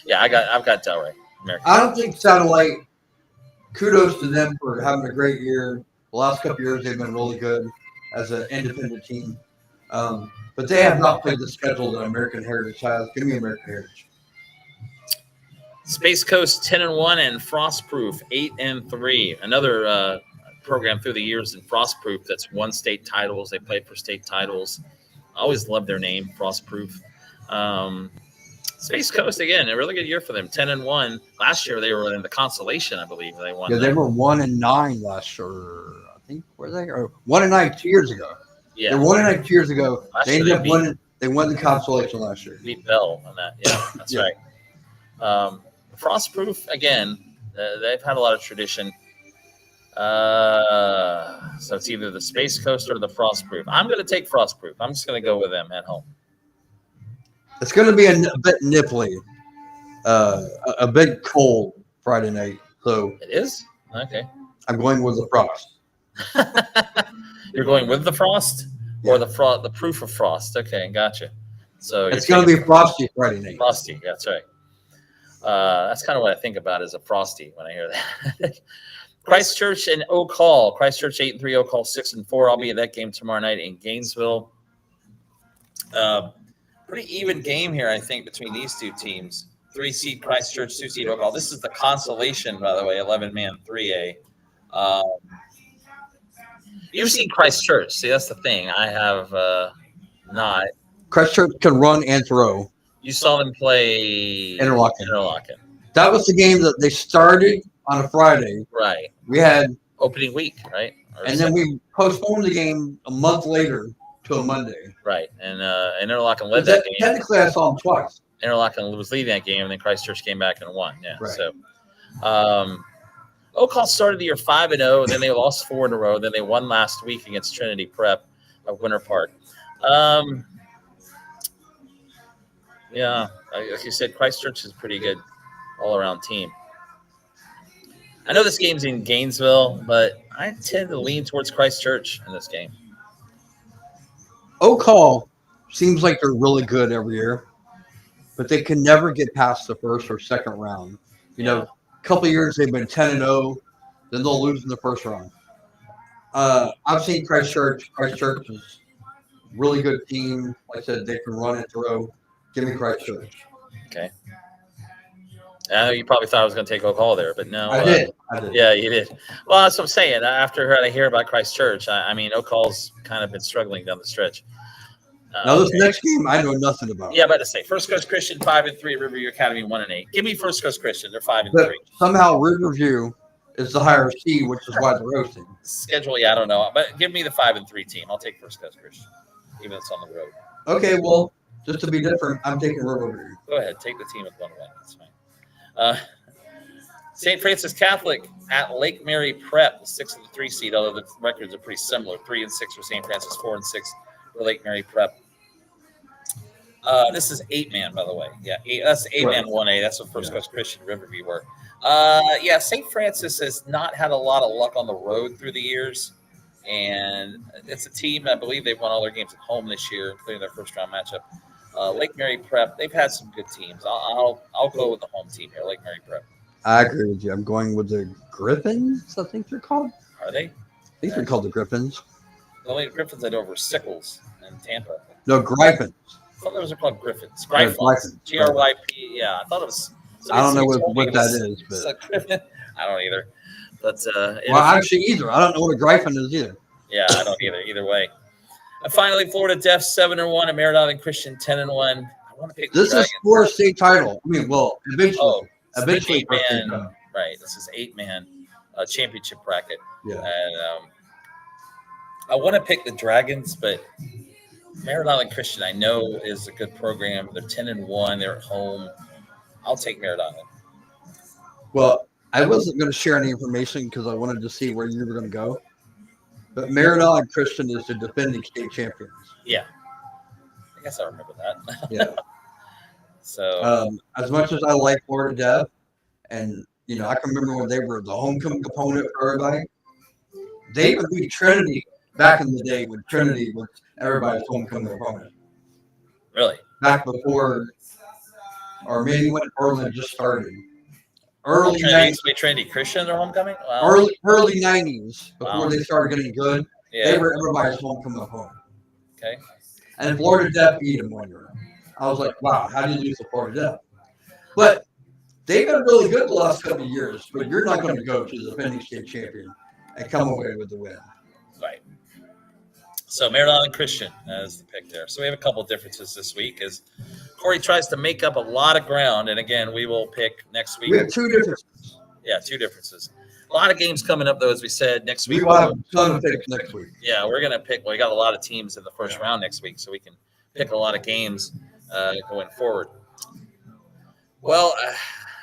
Yeah, I've got Delray. American. I don't think Satellite. Kudos to them for having a great year. The last couple years they've been really good as an independent team. But they have not played the schedule that American Heritage has. Give me American Heritage. Space Coast 10-1 and Frostproof 8-3. Another program through the years in Frostproof that's won state titles. They played for state titles. I always loved their name, Frostproof. Space Coast again, a really good year for them. 10-1. Last year they were in the consolation, I believe. They won. Yeah, they were 1-9 last year. I think were they? Or 1-9 2 years ago. Yeah, they won 1-9 2 years ago. Last They year ended up they winning. They won the consolation last year. beat Bell on that. Yeah, that's Yeah. right. Frostproof again. They've had a lot of tradition. So it's either the Space Coast or the Frostproof. I'm going to take Frostproof. I'm just going to go with them at home. It's going to be a bit nipply, a bit cold Friday night. So It is? Okay. I'm going with the Frost. You're going with the Frost or the proof of Frost? Okay, gotcha. So It's going to be frosty Friday night. Frosty. That's right. That's kind of what I think about as a Frosty when I hear that. Christchurch and Oak Hall. Christchurch 8-3, Oak Hall 6-4. I'll be at that game tomorrow night in Gainesville. Pretty even game here, I think, between these two teams. 3-seed Christchurch, 2-seed Oak Hall. This is the consolation, by the way, 11-man 3A. You've seen Christchurch. See, that's the thing. I have not. Christchurch can run and throw. You saw them play Interlochen. That was the game that they started on a Friday. right. We had, Opening week, right? and then we postponed the game a month later to a Monday. Right. And Interlochen led that game. Technically, I saw them twice. Interlochen was leading that game, and then Christchurch came back and won. Yeah. Right. So, Oak Hall started the year 5-0. Then they lost 4 in a row. Then they won last week against Trinity Prep of Winter Park. Yeah, like you said, Christchurch is a pretty good all-around team. I know this game's in Gainesville, but I tend to lean towards Christchurch in this game. Oak Hall seems like they're really good every year, but they can never get past the first or second round. You know, a couple of years they've been 10-0, then they'll lose in the first round. I've seen Christchurch. Christchurch is a really good team. Like I said, they can run and throw. Give me Christchurch. Okay. I know you probably thought I was going to take Oak Hall there, but no. I did. Yeah, you did. Well, that's what I'm saying. After I hear about Christchurch, I mean, Oak Hall's kind of been struggling down the stretch. Now, this next game, I know nothing about. Yeah, about to say First Coast Christian 5-3, Riverview Academy 1-8. Give me First Coast Christian. They're 5-3. But somehow Riverview is the higher seed, which is why they're roasting. Schedule, yeah, I don't know, but give me the 5-3 team. I'll take First Coast Christian, even though it's on the road. Okay, well, just to be different, I'm taking Riverview. Go ahead, take the team with 1 win. That's fine. St. Francis Catholic at Lake Mary Prep, 6 of the 3 seed, although the records are pretty similar. 3-6 for St. Francis, 4-6 for Lake Mary Prep. This is 8-man, by the way. Yeah, that's 8-man 1A. That's what First Yeah. Coast Christian Riverview were. Yeah, St. Francis has not had a lot of luck on the road through the years, and it's a team. I believe they've won all their games at home this year, including their first round matchup. Lake Mary Prep. They've had some good teams. I'll go with the home team here, Lake Mary Prep. I agree with you. I'm going with the Griffins, I think they're called. Are they? I think they're called the Griffins. The only Griffins I know were Sickles in Tampa. No, Griffins. I thought those were called Griffins. Yeah, Gryphons. Griffins. G-R-Y-P. Yeah, I thought it was. I don't know somebody what told me that it is, was but Griffin. I don't either. But well, actually, either. I don't know what a Griffin is either. yeah, I don't either. Either way. And finally, Florida Def 7-1 and Merritt Island Christian 10-1. I want to pick. This is for a state title. I mean, well, eventually. Oh, Eventually, it's an 8-man. Right. This is 8-man championship bracket. yeah. And I want to pick the Dragons, but Merritt Island Christian I know is a good program. They're 10-1. They're at home. I'll take Merritt Island. Well, I wasn't going to share any information because I wanted to see where you were going to go. But Merritt Island Christian is the defending state champions. Yeah. I guess I remember that. Yeah. So As much as I like Florida Def, and I can remember when they were the homecoming opponent for everybody. They even beat Trinity back in the day when Trinity was everybody's homecoming opponent. really, Back before, or maybe when Portland just started. Early Trinity Christian their homecoming. Wow. early 90s before Wow. they started getting good. Yeah. They were everybody's homecoming opponent. Okay. And Florida Def beat them one year. I was like, wow, how do you lose to Florida Def? But they've been really good the last couple of years, but you're not going to go to the defending state champion and come away with the win. Right. So Merritt Island Christian is the pick there. So we have a couple of differences this week as Corey tries to make up a lot of ground. And again, we will pick next week. We have two differences. Yeah, two differences. A lot of games coming up, though, as we said, next week. We will have a ton of picks next week. Yeah, we're going to pick. Well, we got a lot of teams in the first round next week, so we can pick a lot of games going forward. Well,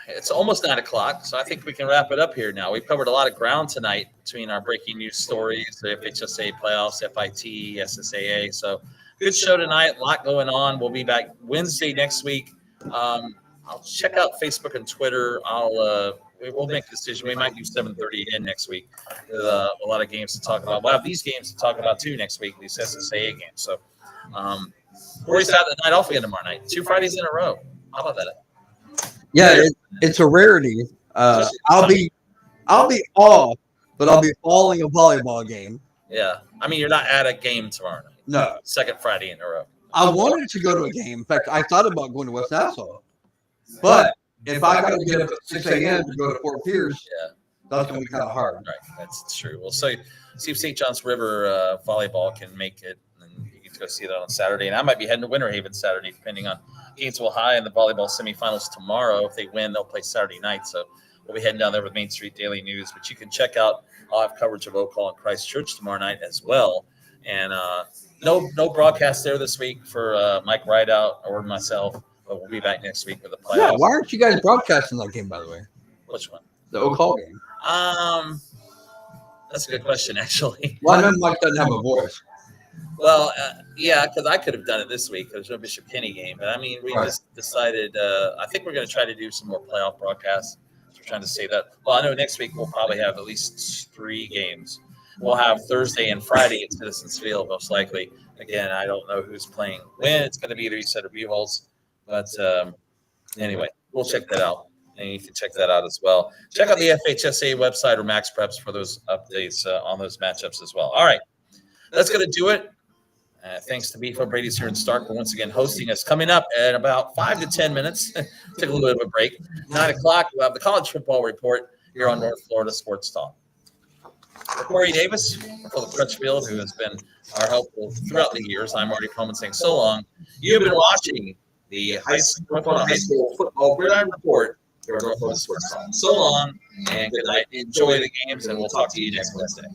it's almost 9 o'clock, so I think we can wrap it up here now. We've covered a lot of ground tonight between our breaking news stories, the FHSAA playoffs, FIT, SSAA. So good show tonight, a lot going on. We'll be back Wednesday next week. I'll check out Facebook and Twitter. We'll make a decision. We might do 7:30 again next week. A lot of games to talk about. We'll have these games to talk about too next week, these SSAA games. So Corey's out the night off again tomorrow night. 2 Fridays in a row. How about that? Yeah, it's a rarity. I'll be off, but I'll be following a volleyball game. Yeah. I mean, you're not at a game tomorrow night. No, Second Friday in a row. I wanted to go to a game. In fact, I thought about going to West Nassau, but if I got to get up at 6 a.m. to go to Fort Pierce, Yeah. that's going to be kind of hard. Right. That's true. Well, so see if St. John's River volleyball can make it. And you can go see that on Saturday. And I might be heading to Winter Haven Saturday, depending on Gainesville High and the volleyball semifinals tomorrow. If they win, they'll play Saturday night. So we'll be heading down there with Main Street Daily News. But you can check out, I'll have coverage of Oak Hall and Christchurch tomorrow night as well. And no broadcast there this week for Mike Rideout or myself. But we'll be back next week with the playoffs. Yeah, why aren't you guys broadcasting that game, by the way? Which one? The Oak Hall game. That's a good question, actually. Well, I know Mike doesn't have a voice. Well, yeah, because I could have done it this week. There's no Bishop Kenny game, but I mean, we Right. just decided. I think we're going to try to do some more playoff broadcasts. We're trying to save that. Well, I know next week we'll probably have at least 3 games. We'll have Thursday and Friday at Citizens Field, most likely. Again, I don't know who's playing when. It's going to be either East Side or Buholtz. But anyway, we'll check that out. And you can check that out as well. Check out the FHSAA website or Max Preps for those updates on those matchups as well. All right, that's going to do it. Thanks to Beefo Brady's here in Stark for once again hosting us. Coming up in about 5 to 10 minutes, take a little bit of a break. 9 o'clock, we'll have the college football report here on North Florida Sports Talk. For Corey Davis, for Philip Crutchfield, who has been our helpful throughout the years, I'm Marty Pallman saying so long. You've been watching the North Florida High School Football Gridiron Report here on North Florida Sports Talk. So long and good night. Enjoy the games, and we'll talk to you next Wednesday.